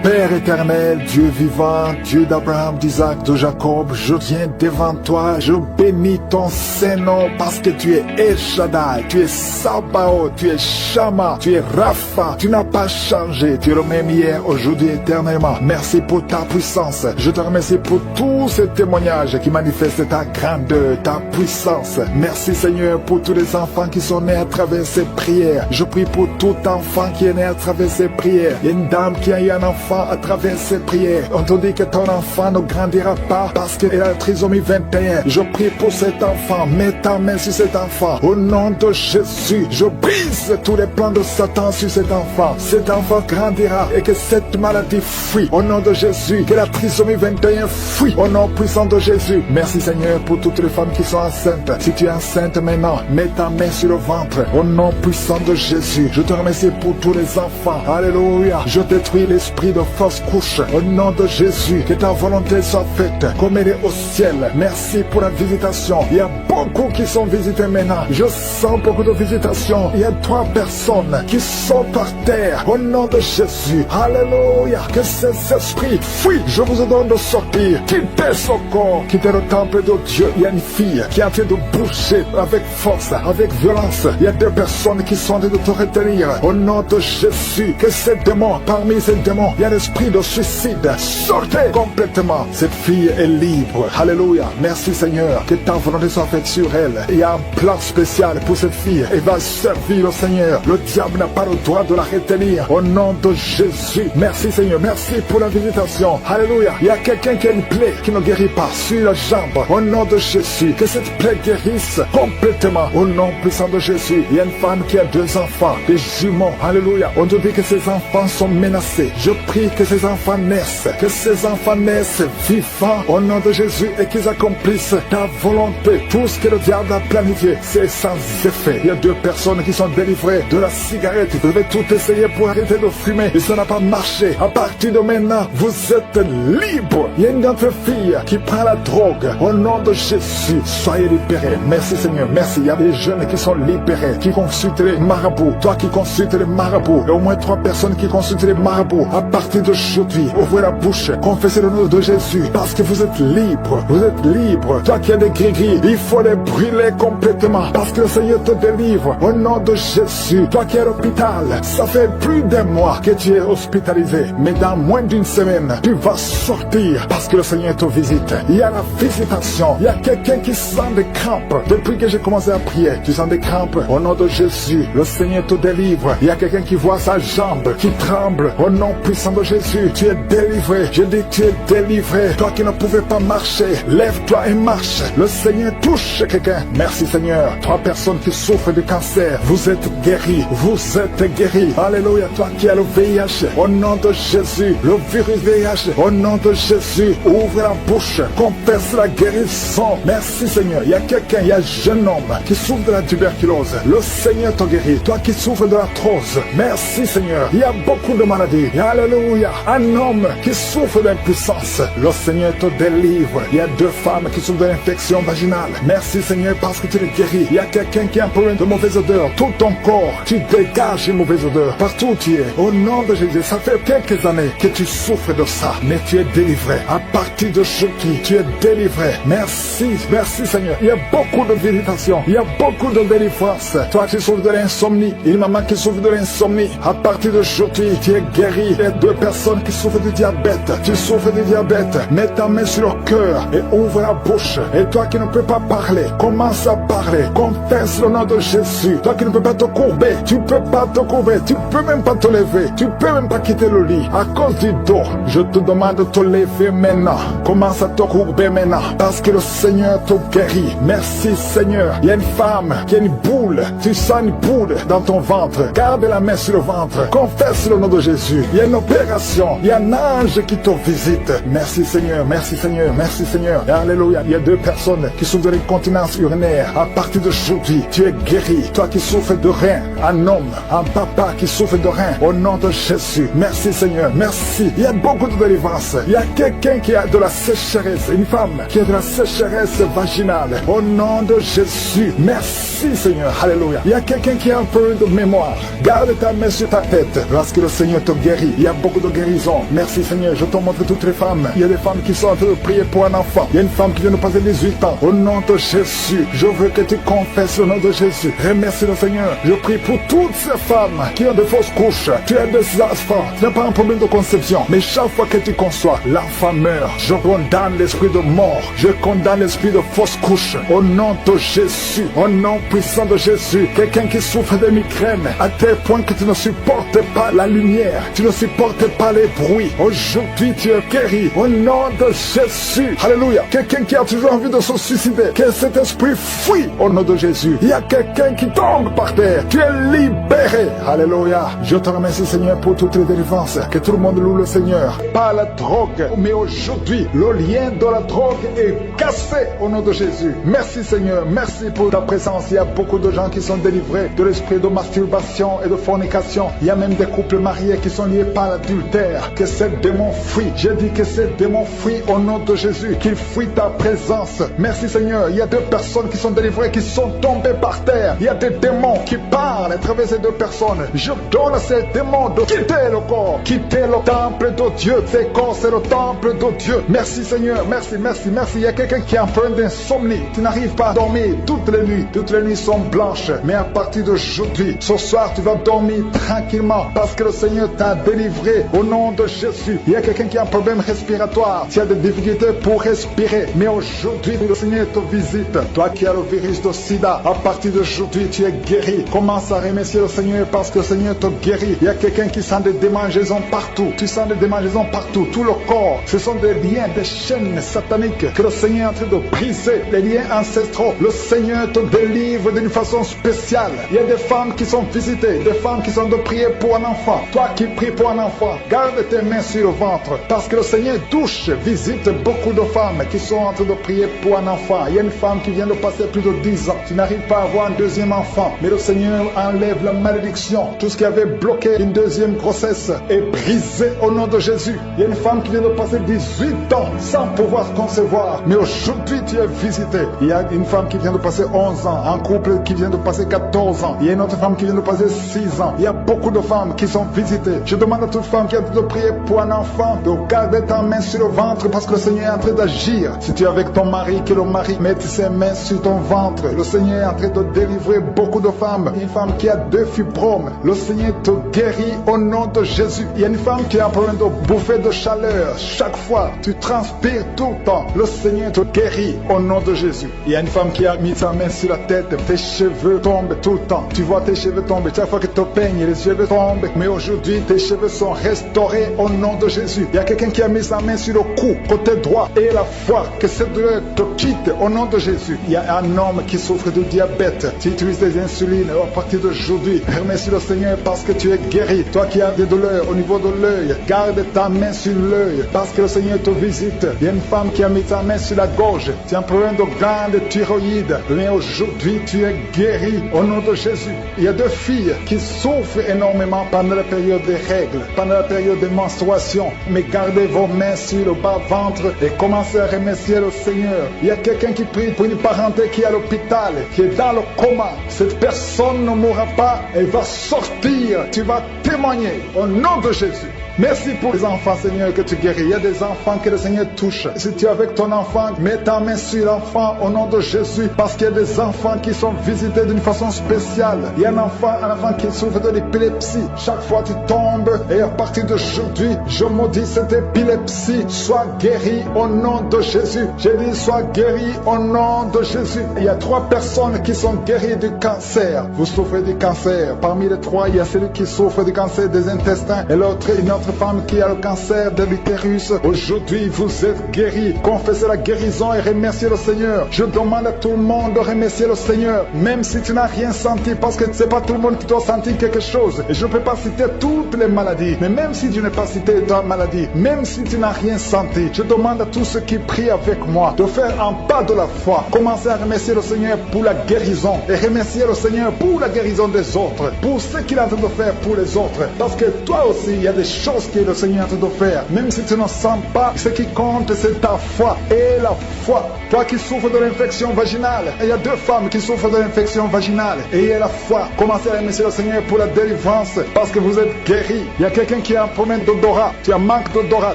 Père éternel, Dieu vivant, Dieu d'Abraham, d'Isaac, de Jacob, je viens devant toi, je bénis ton Saint-Nom parce que tu es El Shaddai, tu es Sabaoth, tu es Shama, tu es Rapha, tu n'as pas changé, tu es le même hier, aujourd'hui, éternellement. Merci pour ta puissance. Je te remercie pour tous ces témoignages qui manifestent ta grandeur, ta puissance. Merci Seigneur pour tous les enfants qui sont nés à travers ces prières. Je prie pour tout enfant qui est né à travers ces prières. Il y a une dame qui a eu un enfant enfant à travers ces prières. On te dit que ton enfant ne grandira pas parce qu'il a la trisomie 21. Je prie pour cet enfant. Mets ta main sur cet enfant. Au nom de Jésus, je brise tous les plans de Satan sur cet enfant. Cet enfant grandira et que cette maladie fuit. Au nom de Jésus, que la trisomie 21 fuit. Au nom puissant de Jésus. Merci Seigneur pour toutes les femmes qui sont enceintes. Si tu es enceinte maintenant, mets ta main sur le ventre. Au nom puissant de Jésus, je te remercie pour tous les enfants. Alléluia. Je détruis l'esprit de fausse couche. Au nom de Jésus, que ta volonté soit faite comme elle est au ciel. Merci pour la visitation. Il y a beaucoup qui sont visités maintenant. Je sens beaucoup de visitations. Il y a 3 personnes qui sont par terre. Au nom de Jésus. Alléluia. Que ces esprits fuient. Je vous ordonne de sortir. Quittez son corps. Quittez le temple de Dieu. Il y a une fille qui est en train de bouger avec force, avec violence. Il y a 2 personnes qui sont en train de te retenir. Au nom de Jésus. Que ces démons, parmi ces démons, il y a l'esprit de suicide. Sortez complètement. Cette fille est libre. Alléluia. Merci Seigneur. Que ta volonté soit faite sur elle. Il y a un plan spécial pour cette fille. Elle va servir le Seigneur. Le diable n'a pas le droit de la retenir. Au nom de Jésus. Merci Seigneur. Merci pour la visitation. Alléluia. Il y a quelqu'un qui a une plaie qui ne guérit pas sur la jambe. Au nom de Jésus. Que cette plaie guérisse complètement. Au nom puissant de Jésus. Il y a une femme qui a 2 enfants. Des jumeaux. Alléluia. On te dit que ces enfants sont menacés. Je prie que ces enfants naissent. Que ces enfants naissent vivants. Au nom de Jésus. Et qu'ils accomplissent ta volonté. Tout ce que le diable a planifié, c'est sans effet. Il y a 2 personnes qui sont délivrées de la cigarette. Vous devez tout essayer pour arrêter de fumer. Et ça n'a pas marché. À partir de maintenant, vous êtes libre. Il y a une autre fille qui prend la drogue. Au nom de Jésus, soyez libérés. Merci Seigneur. Merci. Il y a des jeunes qui sont libérés, qui consultent les marabouts. Toi qui consultes les marabouts. Il y a au moins 3 personnes qui consultent les marabouts. À partir d'aujourd'hui, ouvrez la bouche. Confessez le nom de Jésus. Parce que vous êtes libre. Vous êtes libre. Toi qui as des gris-gris, il faut les brûler complètement. Parce que le Seigneur te délivre. Au nom de Jésus. Toi qui es à l'hôpital, ça fait plus d'1 mois que tu es hospitalisé. Mais dans moins d'1 semaine, tu vas sortir. Parce que le Seigneur te visite. Il y a la visitation. Il y a quelqu'un qui sent des crampes. Depuis que j'ai commencé à prier, tu sens des crampes. Au nom de Jésus, le Seigneur te délivre. Il y a quelqu'un qui voit sa jambe qui tremble. Au nom puissant de Jésus, tu es délivré. Je dis tu es délivré. Toi qui ne pouvais pas marcher, lève-toi et marche. Le Seigneur touche quelqu'un. Merci Seigneur. 3 personnes qui souffrent de cancer. Vous êtes guéris. Vous êtes guéris. Alléluia. Toi qui as le VIH. Au nom de Jésus. Le virus VIH. Au nom de Jésus. Ouvre la bouche. Confesse la guérison. Merci Seigneur. Il y a quelqu'un, il y a un jeune homme qui souffre de la tuberculose. Le Seigneur te guérit. Toi qui souffres de l'arthrose. Merci Seigneur. Il y a beaucoup de maladies. Alléluia. Un homme qui souffre d'impuissance. Le Seigneur te délivre. Il y a 2 femmes qui souffrent de l'infection vaginale. Merci Seigneur parce que tu les guéris. Il y a quelqu'un qui a un problème de mauvaise odeur. Tout ton corps, tu dégages une mauvaise odeur. Partout où tu es. Au nom de Jésus, ça fait quelques années que tu souffres de ça. Mais tu es délivré. À partir de aujourd'hui, tu es délivré. Merci. Merci Seigneur. Il y a beaucoup de visitations. Il y a beaucoup de délivrance. Toi qui souffres de l'insomnie. Une maman qui souffre de l'insomnie. À partir d'aujourd'hui, tu es guéri. Il y a 2 personnes qui souffrent du diabète. Tu souffres du diabète. Mets ta main sur le cœur et ouvre la bouche. Et toi qui ne peux pas parler, commence à parler. Confesse le nom de Jésus. Toi qui ne peux pas te courber, tu peux pas te courber. Tu peux même pas te lever. Tu peux même pas quitter le lit. À cause du dos, je te demande de te lever maintenant. Commence à te courber maintenant. Parce que le Seigneur te guérit. Merci Seigneur. Il y a une femme qui a une boule. Tu sens une boule dans ton ventre. Garde la main sur le ventre. Confesse le nom de Jésus. Il y a une opération. Il y a un ange qui te visite. Merci Seigneur. Merci Seigneur. Merci Seigneur. Alléluia. Il y a 2 personnes qui souffrent de l'incontinence urinaire. À partir d'aujourd'hui, tu es guéri. Toi qui souffres de rein, un homme, un papa qui souffre de rein. Au nom de Jésus. Merci Seigneur. Merci. Il y a beaucoup de délivrance. Il y a quelqu'un qui a de la sécheresse. Une femme qui a de la sécheresse vaginale. Au nom de Jésus. Merci Seigneur. Alléluia. Il y a quelqu'un qui a un peu de mémoire. Garde ta main sur ta tête. Lorsque le Seigneur te guérit, il y a beaucoup de guérison. Merci Seigneur. Je te montre toutes les femmes. Il y a des femmes qui sont en train de prier pour un enfant. Il y a une femme qui vient de passer 18 ans. Au nom de Jésus, je veux que tu confesses le nom de Jésus. Remercie le Seigneur. Je prie pour toutes ces femmes qui ont de fausses couches. Tu as des enfants. Tu n'as pas un problème de conception. Mais chaque fois que tu conçois, l'enfant meurt. Je condamne l'esprit de mort. Je condamne l'esprit de fausse couche. Au nom de Jésus. Au nom puissant de Jésus. Quelqu'un qui souffre de migraine à tel point que tu ne supportes pas la lumière. Tu ne supportes n'importe pas les bruits. Aujourd'hui, tu es guéri au nom de Jésus. Alléluia. Quelqu'un qui a toujours envie de se suicider, que cet esprit fuit au nom de Jésus. Il y a quelqu'un qui tombe par terre. Tu es libéré. Alléluia. Je te remercie, Seigneur, pour toutes les délivrances. Que tout le monde loue le Seigneur. Pas la drogue, mais aujourd'hui, le lien de la drogue est cassé au nom de Jésus. Merci, Seigneur. Merci pour ta présence. Il y a beaucoup de gens qui sont délivrés de l'esprit de masturbation et de fornication. Il y a même des couples mariés qui sont liés par l'adultère. Que ces démons fuient. J'ai dit que ces démons fuient au nom de Jésus. Qu'ils fuient ta présence. Merci, Seigneur. Il y a 2 personnes qui sont délivrées, qui sont tombées par terre. Il y a des démons qui parlent à travers ces 2 personnes. Je donne à ces démons de quitter le corps, quitter le temple de Dieu. Ces corps, c'est le temple de Dieu. Merci, Seigneur. Merci, merci, merci. Il y a quelqu'un qui est en train d'insomnie. Tu n'arrives pas à dormir toutes les nuits. Toutes les nuits sont blanches. Mais à partir d'aujourd'hui, ce soir, tu vas dormir tranquillement parce que le Seigneur t'a délivré au nom de Jésus. Il y a quelqu'un qui a un problème respiratoire. Tu as des difficultés pour respirer. Mais aujourd'hui, le Seigneur te visite. Toi qui as le virus de sida, à partir d'aujourd'hui, tu es guéri. Commence à remercier le Seigneur parce que le Seigneur te guérit. Il y a quelqu'un qui sent des démangeaisons partout. Tu sens des démangeaisons partout. Tout le corps. Ce sont des liens, des chaînes sataniques que le Seigneur est en train de briser. Les liens ancestraux. Le Seigneur te délivre d'une façon spéciale. Il y a des femmes qui sont visitées. Des femmes qui sont de prier pour un enfant. Toi qui pries pour un enfant, garde tes mains sur le ventre. Parce que le Seigneur touche, visite beaucoup de femmes qui sont en train de prier pour un enfant. Il y a une femme qui vient de passer plus de 10 ans. Tu n'arrives pas à avoir un deuxième enfant. Mais le Seigneur enlève la malédiction. Tout ce qui avait bloqué une deuxième grossesse est brisé au nom de Jésus. Il y a une femme qui vient de passer 18 ans sans pouvoir concevoir. Mais aujourd'hui, tu es visité. Il y a une femme qui vient de passer 11 ans. Un couple qui vient de passer 14 ans. Il y a une autre femme qui vient de passer 6 ans. Il y a beaucoup de femmes qui sont visitées. Je demande à toute femme qui a de prier pour un enfant de garder ta main sur le ventre parce que le Seigneur est en train d'agir. Si tu es avec ton mari, que le mari mette ses mains sur ton ventre. Le Seigneur est en train de délivrer beaucoup de femmes. Une femme qui a 2 fibromes. Le Seigneur te guérit au nom de Jésus. Il y a une femme qui a un problème de bouffée de chaleur. Chaque fois, tu transpires tout le temps. Le Seigneur te guérit au nom de Jésus. Il y a une femme qui a mis sa main sur la tête. Tes cheveux tombent tout le temps. Tu vois tes cheveux tomber. Chaque fois que tu te peignes, les cheveux tombent. Mais aujourd'hui, tes cheveux sont restaurés au nom de Jésus. Il y a quelqu'un qui a mis sa main sur le cou, côté droit, et la foi. Que cette douleur te quitte au nom de Jésus. Il y a un homme qui souffre de diabète. Tu utilises des insulines. À partir d'aujourd'hui, remercie le Seigneur parce que tu es guéri. Toi qui as des douleurs au niveau de l'œil, garde ta main sur l'œil parce que le Seigneur te visite. Il y a une femme qui a mis sa main sur la gorge. Tu as un problème de glande thyroïde. Mais aujourd'hui, tu es guéri au nom de Jésus. Il y a 2 filles qui souffrent énormément pendant la période des règles, pendant la période des menstruations. Mais gardez vos mains sur le bas-ventre et commencez à remercier le Seigneur. Il y a quelqu'un qui prie pour une parenté qui est à l'hôpital, qui est dans le coma. Cette personne ne mourra pas, elle va sortir. Tu vas témoigner au nom de Jésus. Merci pour les enfants, Seigneur, que tu guéris. Il y a des enfants que le Seigneur touche. Si tu es avec ton enfant, mets ta main sur l'enfant au nom de Jésus. Parce qu'il y a des enfants qui sont visités d'une façon spéciale. Il y a un enfant qui souffre de l'épilepsie. Chaque fois tu tombes et à partir d'aujourd'hui, je maudis cette épilepsie. Sois guéri au nom de Jésus. J'ai dit, sois guéri au nom de Jésus. Il y a 3 personnes qui sont guéries du cancer. Vous souffrez du cancer. Parmi les 3, il y a celui qui souffre du cancer des intestins et l'autre, une autre femme qui a le cancer de l'utérus. Aujourd'hui, vous êtes guéris. Confessez la guérison et remerciez le Seigneur. Je demande à tout le monde de remercier le Seigneur, même si tu n'as rien senti, parce que c'est pas tout le monde qui doit sentir quelque chose. Et je ne peux pas citer toutes les maladies, mais même si tu n'as pas cité ta maladie, même si tu n'as rien senti, je demande à tous ceux qui prient avec moi de faire un pas de la foi. Commencez à remercier le Seigneur pour la guérison et remercier le Seigneur pour la guérison des autres, pour ce qu'il est en train de faire pour les autres. Parce que toi aussi, il y a des choses que le Seigneur te doit faire. Même si tu ne sens pas, ce qui compte, c'est ta foi. Et la foi. Toi qui souffres de l'infection vaginale, il y a 2 femmes qui souffrent de l'infection vaginale. Et il y a la foi. Commencez à remercier le Seigneur pour la délivrance, parce que vous êtes guéris. Il y a quelqu'un qui a un problème d'odorat. Tu as manque d'odorat.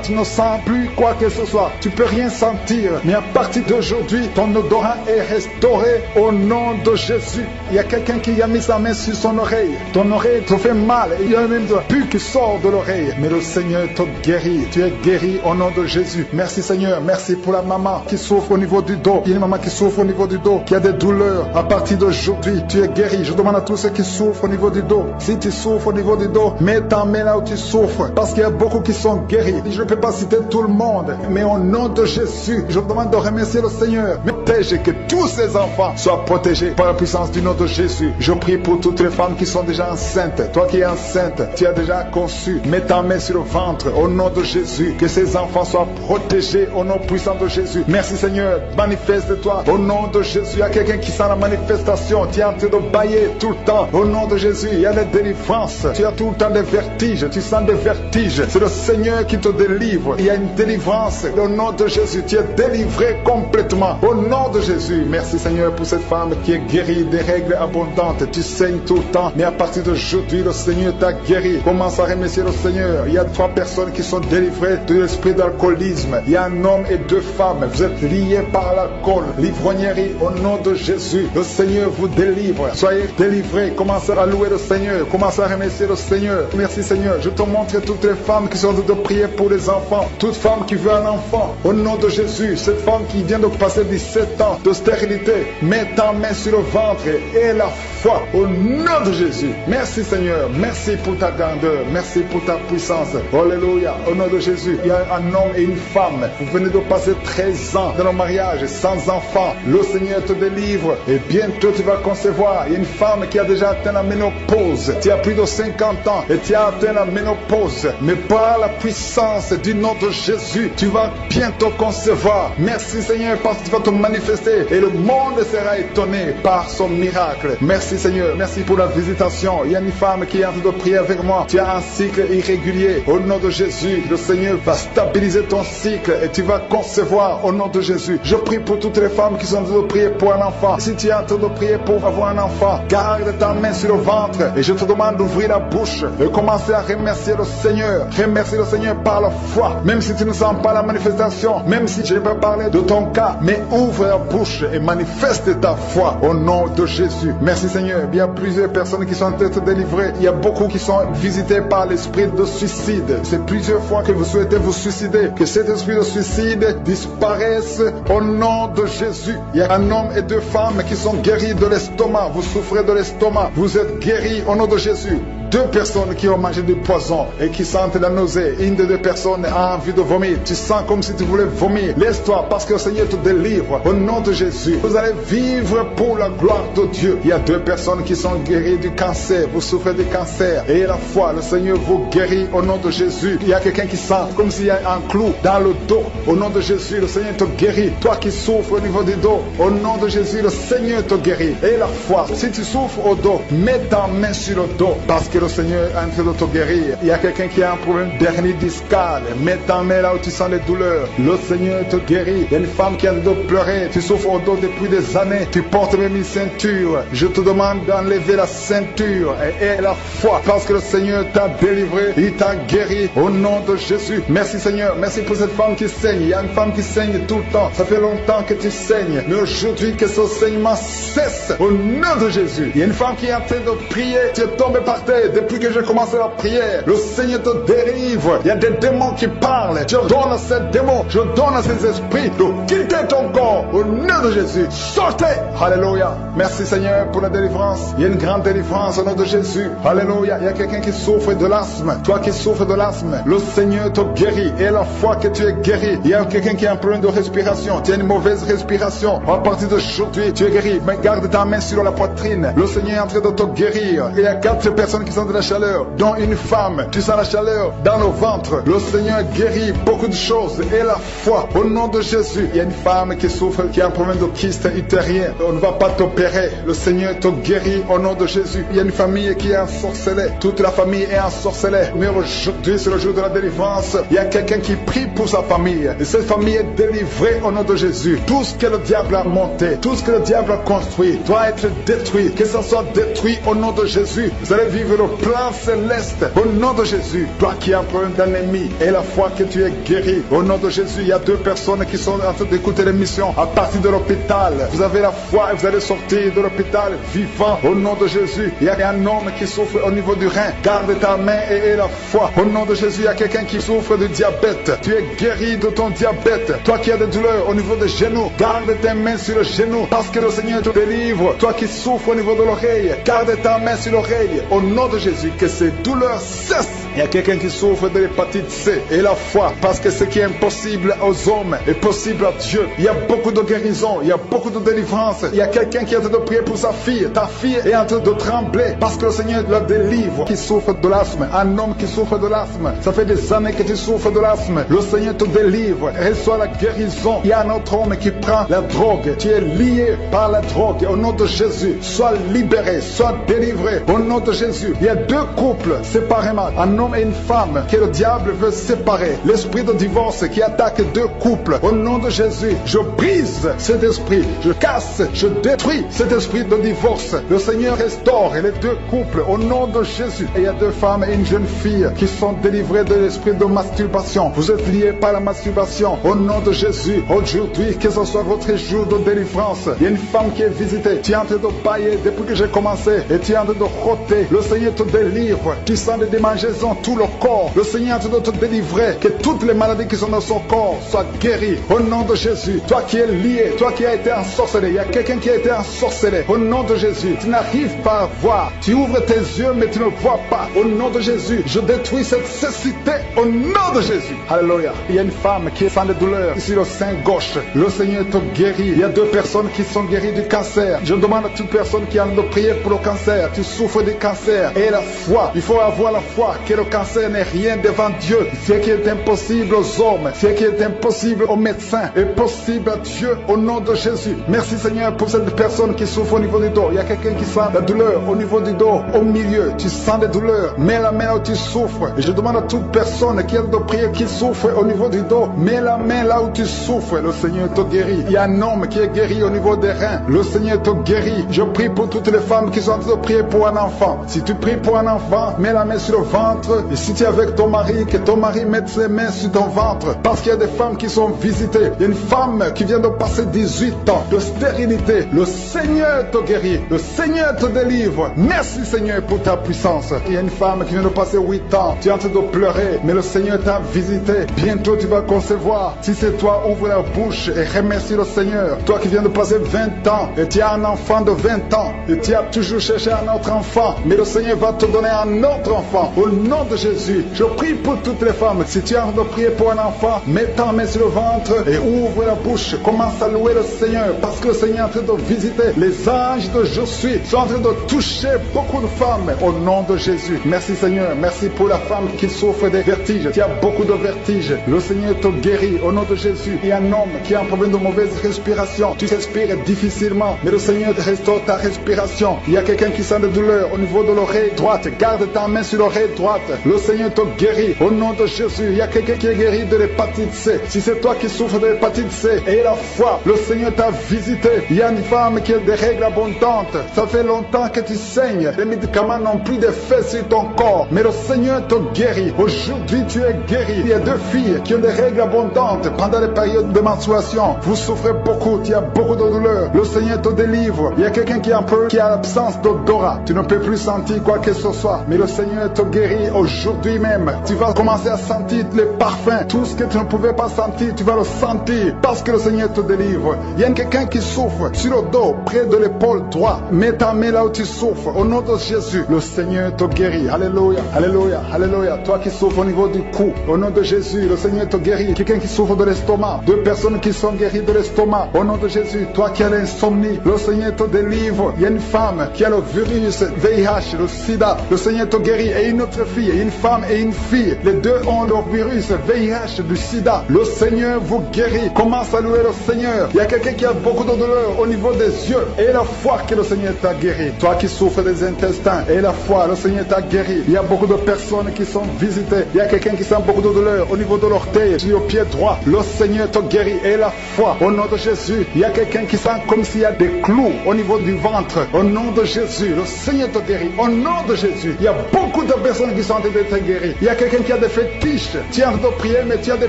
Tu ne sens plus quoi que ce soit. Tu peux rien sentir. Mais à partir d'aujourd'hui, ton odorat est restauré au nom de Jésus. Il y a quelqu'un qui a mis sa main sur son oreille. Ton oreille te fait mal. Il y a même de pu qui sort de l'oreille. mais le Seigneur te guérit. Tu es guéri au nom de Jésus. Merci Seigneur, merci pour la maman qui souffre au niveau du dos. Il y a une maman qui souffre au niveau du dos, qui a des douleurs. À partir d'aujourd'hui, tu es guéri. Je demande à tous ceux qui souffrent au niveau du dos. Si tu souffres au niveau du dos, mets ta main là où tu souffres, parce qu'il y a beaucoup qui sont guéris. Je ne peux pas citer tout le monde, mais au nom de Jésus, je demande de remercier le Seigneur. Protège, que tous ces enfants soient protégés par la puissance du nom de Jésus. Je prie pour toutes les femmes qui sont déjà enceintes. Toi qui es enceinte, tu as déjà conçu. Mets ta main sur le ventre au nom de Jésus. Que ces enfants soient protégés au nom puissant de Jésus. Merci Seigneur, manifeste-toi au nom de Jésus. Il y a quelqu'un qui sent la manifestation. Tu es en train de bailler tout le temps au nom de Jésus. Il y a des délivrances. Tu as tout le temps des vertiges. Tu sens des vertiges. C'est le Seigneur qui te délivre. Il y a une délivrance au nom de Jésus. Tu es délivré complètement au nom de Jésus. Merci Seigneur pour cette femme qui est guérie des règles abondantes. Tu saignes tout le temps, mais à partir d'aujourd'hui, le Seigneur t'a guéri. Commence à remercier le Seigneur. Il y a 3 personnes qui sont délivrées de l'esprit d'alcoolisme. Il y a un homme et 2 femmes. Vous êtes liés par l'alcool, l'ivrognerie au nom de Jésus. Le Seigneur vous délivre. Soyez délivrés. Commencez à louer le Seigneur. Commencez à remercier le Seigneur. Merci Seigneur. Je te montre toutes les femmes qui sont en train de prier pour les enfants. Toute femme qui veut un enfant, au nom de Jésus. Cette femme qui vient de passer 17 ans de stérilité, mets ta main sur le ventre et la foi au nom de Jésus. Merci Seigneur. Merci pour ta grandeur. Merci pour ta puissance. Alléluia. Au nom de Jésus. Il y a un homme et une femme. Vous venez de passer 13 ans dans le mariage sans enfant. Le Seigneur te délivre et bientôt tu vas concevoir. Il y a une femme qui a déjà atteint la ménopause. Tu as plus de 50 ans et tu as atteint la ménopause. Mais par la puissance du nom de Jésus, tu vas bientôt concevoir. Merci Seigneur parce que tu vas te manifester et le monde sera étonné par son miracle. Merci Seigneur. Merci pour la visitation. Il y a une femme qui est en train de prier avec moi. Tu as un cycle irrégulier. Au nom de Jésus, le Seigneur va stabiliser ton cycle et tu vas concevoir au nom de Jésus. Je prie pour toutes les femmes qui sont en train de prier pour un enfant. Si tu es en train de prier pour avoir un enfant, garde ta main sur le ventre et je te demande d'ouvrir la bouche et commencer à remercier le Seigneur. Remercier le Seigneur par la foi. Même si tu ne sens pas la manifestation, même si je ne peux pas parler de ton cas, mais ouvre la bouche et manifeste ta foi au nom de Jésus. Merci Seigneur. Il y a plusieurs personnes qui sont en train de délivrer. Il y a beaucoup qui sont visités par l'esprit de suicide. C'est plusieurs fois que vous souhaitez vous suicider. Que cet esprit de suicide disparaisse au nom de Jésus. Il y a un homme et 2 femmes qui sont guéris de l'estomac. Vous souffrez de l'estomac. Vous êtes guéris au nom de Jésus. 2 personnes qui ont mangé du poison et qui sentent la nausée. Une des 2 personnes a envie de vomir. Tu sens comme si tu voulais vomir. Laisse-toi parce que le Seigneur te délivre au nom de Jésus. Vous allez vivre pour la gloire de Dieu. Il y a 2 personnes qui sont guéries du cancer. Vous souffrez du cancer. Et la foi, le Seigneur vous guérit au nom de Jésus. Il y a quelqu'un qui sent comme s'il y a un clou dans le dos. Au nom de Jésus, le Seigneur te guérit. Toi qui souffres au niveau du dos, au nom de Jésus, le Seigneur te guérit. Et la foi, si tu souffres au dos, mets ta main sur le dos parce que le Seigneur est en train de te guérir. Il y a quelqu'un qui a un problème d'hernie discale. Mets ta main là où tu sens les douleurs. Le Seigneur te guérit. Il y a une femme qui a de pleurer. Tu souffres au dos depuis des années. Tu portes même une ceinture. Je te demande d'enlever la ceinture et la foi parce que le Seigneur t'a délivré. Il t'a guéri au nom de Jésus. Merci Seigneur. Merci pour cette femme qui saigne. Il y a une femme qui saigne tout le temps. Ça fait longtemps que tu saignes. Mais aujourd'hui que ce saignement cesse au nom de Jésus. Il y a une femme qui est en train de prier. Tu es tombé par terre. Depuis que j'ai commencé la prière, le Seigneur te délivre. Il y a des démons qui parlent. Je donne à ces démons, je donne à ces esprits de quitter ton corps au nom de Jésus. Sortez. Alléluia. Merci Seigneur pour la délivrance. Il y a une grande délivrance au nom de Jésus. Alléluia. Il y a quelqu'un qui souffre de l'asthme. Toi qui souffres de l'asthme, le Seigneur te guérit. Et la fois que tu es guéri, il y a quelqu'un qui a un problème de respiration. Tu as une mauvaise respiration. À partir d'aujourd'hui, tu es guéri. Mais garde ta main sur la poitrine. Le Seigneur est en train de te guérir. Il y a 4 personnes qui sont de la chaleur, dont une femme. Tu sens la chaleur dans le ventre. Le Seigneur guérit beaucoup de choses. Et la foi au nom de Jésus. Il y a une femme qui souffre, qui a un problème de kyste utérien. On ne va pas t'opérer. Le Seigneur te guérit au nom de Jésus. Il y a une famille qui est ensorcelée. Toute la famille est ensorcelée. Mais aujourd'hui, c'est le jour de la délivrance. Il y a quelqu'un qui prie pour sa famille. Et cette famille est délivrée au nom de Jésus. Tout ce que le diable a monté, tout ce que le diable a construit doit être détruit. Que ça soit détruit au nom de Jésus. Vous allez vivre le le plan céleste. Au nom de Jésus, toi qui as un problème d'ennemi et la foi que tu es guéri. Au nom de Jésus, il y a 2 personnes qui sont en train d'écouter l'émission à partir de l'hôpital. Vous avez la foi et vous allez sortir de l'hôpital vivant. Au nom de Jésus, il y a un homme qui souffre au niveau du rein. Garde ta main et aie la foi. Au nom de Jésus, il y a quelqu'un qui souffre de diabète. Tu es guéri de ton diabète. Toi qui as des douleurs au niveau des genoux, garde tes mains sur le genou parce que le Seigneur te délivre. Toi qui souffres au niveau de l'oreille, garde ta main sur l'oreille. Au nom de Jésus, que ces douleurs cessent. Il y a quelqu'un qui souffre de l'hépatite C et la foi parce que ce qui est impossible aux hommes est possible à Dieu. Il y a beaucoup de guérison, il y a beaucoup de délivrance. Il y a quelqu'un qui est en train de prier pour sa fille. Ta fille est en train de trembler parce que le Seigneur la délivre. Qui souffre de l'asthme, un homme qui souffre de l'asthme, ça fait des années que tu souffres de l'asthme. Le Seigneur te délivre, reçois la guérison. Il y a un autre homme qui prend la drogue. Tu es lié par la drogue. Au nom de Jésus, sois libéré, sois délivré. Au nom de Jésus, il y a 2 couples séparément, un homme et une femme que le diable veut séparer. L'esprit de divorce qui attaque 2 couples. Au nom de Jésus, je brise cet esprit, je casse, je détruis cet esprit de divorce. Le Seigneur restaure les 2 couples au nom de Jésus. Et il y a 2 femmes et une jeune fille qui sont délivrées de l'esprit de masturbation. Vous êtes liés par la masturbation. Au nom de Jésus, aujourd'hui, que ce soit votre jour de délivrance. Il y a une femme qui est visitée. Tu es en train de bailler depuis que j'ai commencé et tu es en train de roter. Le Seigneur te délivre. Tu sens des démangeaisons tout le corps. Le Seigneur est en train de te délivrer. Que toutes les maladies qui sont dans son corps soient guéries. Au nom de Jésus, toi qui es lié, toi qui as été ensorcelé, il y a quelqu'un qui a été ensorcelé. Au nom de Jésus, tu n'arrives pas à voir. Tu ouvres tes yeux mais tu ne vois pas. Au nom de Jésus, je détruis cette cécité au nom de Jésus. Alléluia. Il y a une femme qui sent des douleurs sur le sein gauche. Le Seigneur te guérit. Il y a 2 personnes qui sont guéries du cancer. Je demande à toute personne qui a envie de prier pour le cancer. Tu souffres du cancer et la foi. Il faut avoir la foi que le cancer n'est rien devant Dieu. Ce qui est impossible aux hommes, ce qui est impossible aux médecins est possible à Dieu au nom de Jésus. Merci Seigneur pour cette personne qui souffre au niveau du dos. Il y a quelqu'un qui sent la douleur au niveau du dos, au milieu. Tu sens des douleurs. Mets la main là où tu souffres. Et je demande à toute personne qui a de prier, qui souffre au niveau du dos, mets la main là où tu souffres. Le Seigneur te guérit. Il y a un homme qui est guéri au niveau des reins. Le Seigneur te guérit. Je prie pour toutes les femmes qui sont en train de prier pour un enfant. Si tu pries pour un enfant, mets la main sur le ventre. Et si tu es avec ton mari, que ton mari mette ses mains sur ton ventre. Parce qu'il y a des femmes qui sont visitées. Il y a une femme qui vient de passer 18 ans de stérilité. Le Seigneur te guérit. Le Seigneur te délivre. Merci Seigneur pour ta puissance. Il y a une femme qui vient de passer 8 ans. Tu es en train de pleurer, mais le Seigneur t'a visité. Bientôt tu vas concevoir. Si c'est toi, ouvre la bouche et remercie le Seigneur. Toi qui viens de passer 20 ans et tu as un enfant de 20 ans et tu as toujours cherché un autre enfant, mais le Seigneur va te donner un autre enfant. Au nom de Jésus, je prie pour toutes les femmes. Si tu es en train de prier pour un enfant, mets ta main sur le ventre et ouvre la bouche. Commence à louer le Seigneur parce que le Seigneur est en train de visiter. Les anges de Je suis sont en train de toucher beaucoup de femmes au nom de Jésus. Merci Seigneur. Merci pour la femme qui souffre des vertiges. Tu as beaucoup de vertiges. Le Seigneur te guérit au nom de Jésus. Il y a un homme qui a un problème de mauvaise respiration. Tu respires difficilement, mais le Seigneur te restaure ta respiration. Il y a quelqu'un qui sent des douleurs au niveau de l'oreille droite. Garde ta main sur l'oreille droite. Le Seigneur te guérit au nom de Jésus. Il y a quelqu'un qui est guéri de l'hépatite C. Si c'est toi qui souffres de l'hépatite C et la foi, le Seigneur t'a visité. Il y a une femme qui a des règles abondantes. Ça fait longtemps que tu saignes. Les médicaments n'ont plus d'effet sur ton corps, mais le Seigneur te guérit. Aujourd'hui, tu es guéri. Il y a 2 filles qui ont des règles abondantes pendant les périodes de menstruation. Vous souffrez beaucoup, tu as beaucoup de douleurs. Le Seigneur te délivre. Il y a quelqu'un qui a l'absence d'odorat. Tu ne peux plus sentir quoi que ce soit, mais le Seigneur te guérit aujourd'hui même. Tu vas commencer à sentir les parfums. Tout ce que tu ne pouvais pas sentir, tu vas le sentir parce que le Seigneur te délivre. Il y a quelqu'un qui souffre sur le dos, près de l'épaule droite. Mets ta main là où tu souffres. Au nom de Jésus, le Seigneur te guérit. Alléluia, alléluia, alléluia. Toi qui souffres au niveau du cou, au nom de Jésus, le Seigneur te guérit. Quelqu'un qui souffre de l'estomac, 2 personnes qui sont guéries de l'estomac. Au nom de Jésus, toi qui as l'insomnie, le Seigneur te délivre. Il y a une femme qui a le virus VIH, le sida. Le Seigneur te guérit. Et une autre fille, une femme et une fille. Les 2 ont le virus VIH, du sida. Le Seigneur vous guérit. Commence à louer le Seigneur. Il y a quelqu'un qui a beaucoup de douleur au niveau des yeux. Et la foi que le Seigneur t'a guéri. Toi qui souffres des intestins. Et la foi, le Seigneur t'a guéri. Il y a beaucoup de personnes qui sont visitées. Il y a quelqu'un qui sent beaucoup de douleur au niveau de l'orteil, sur le pied droit. Le Seigneur te guérit. Et la foi, au nom de Jésus. Il y a quelqu'un qui sent comme s'il y a des clous au niveau du ventre. Au nom de Jésus, le Seigneur te guérit. Au nom nom de Jésus. Il y a beaucoup de personnes qui sont en train d'être guéries. Il y a quelqu'un qui a des fétiches. Tu es en train de prier, mais tu as des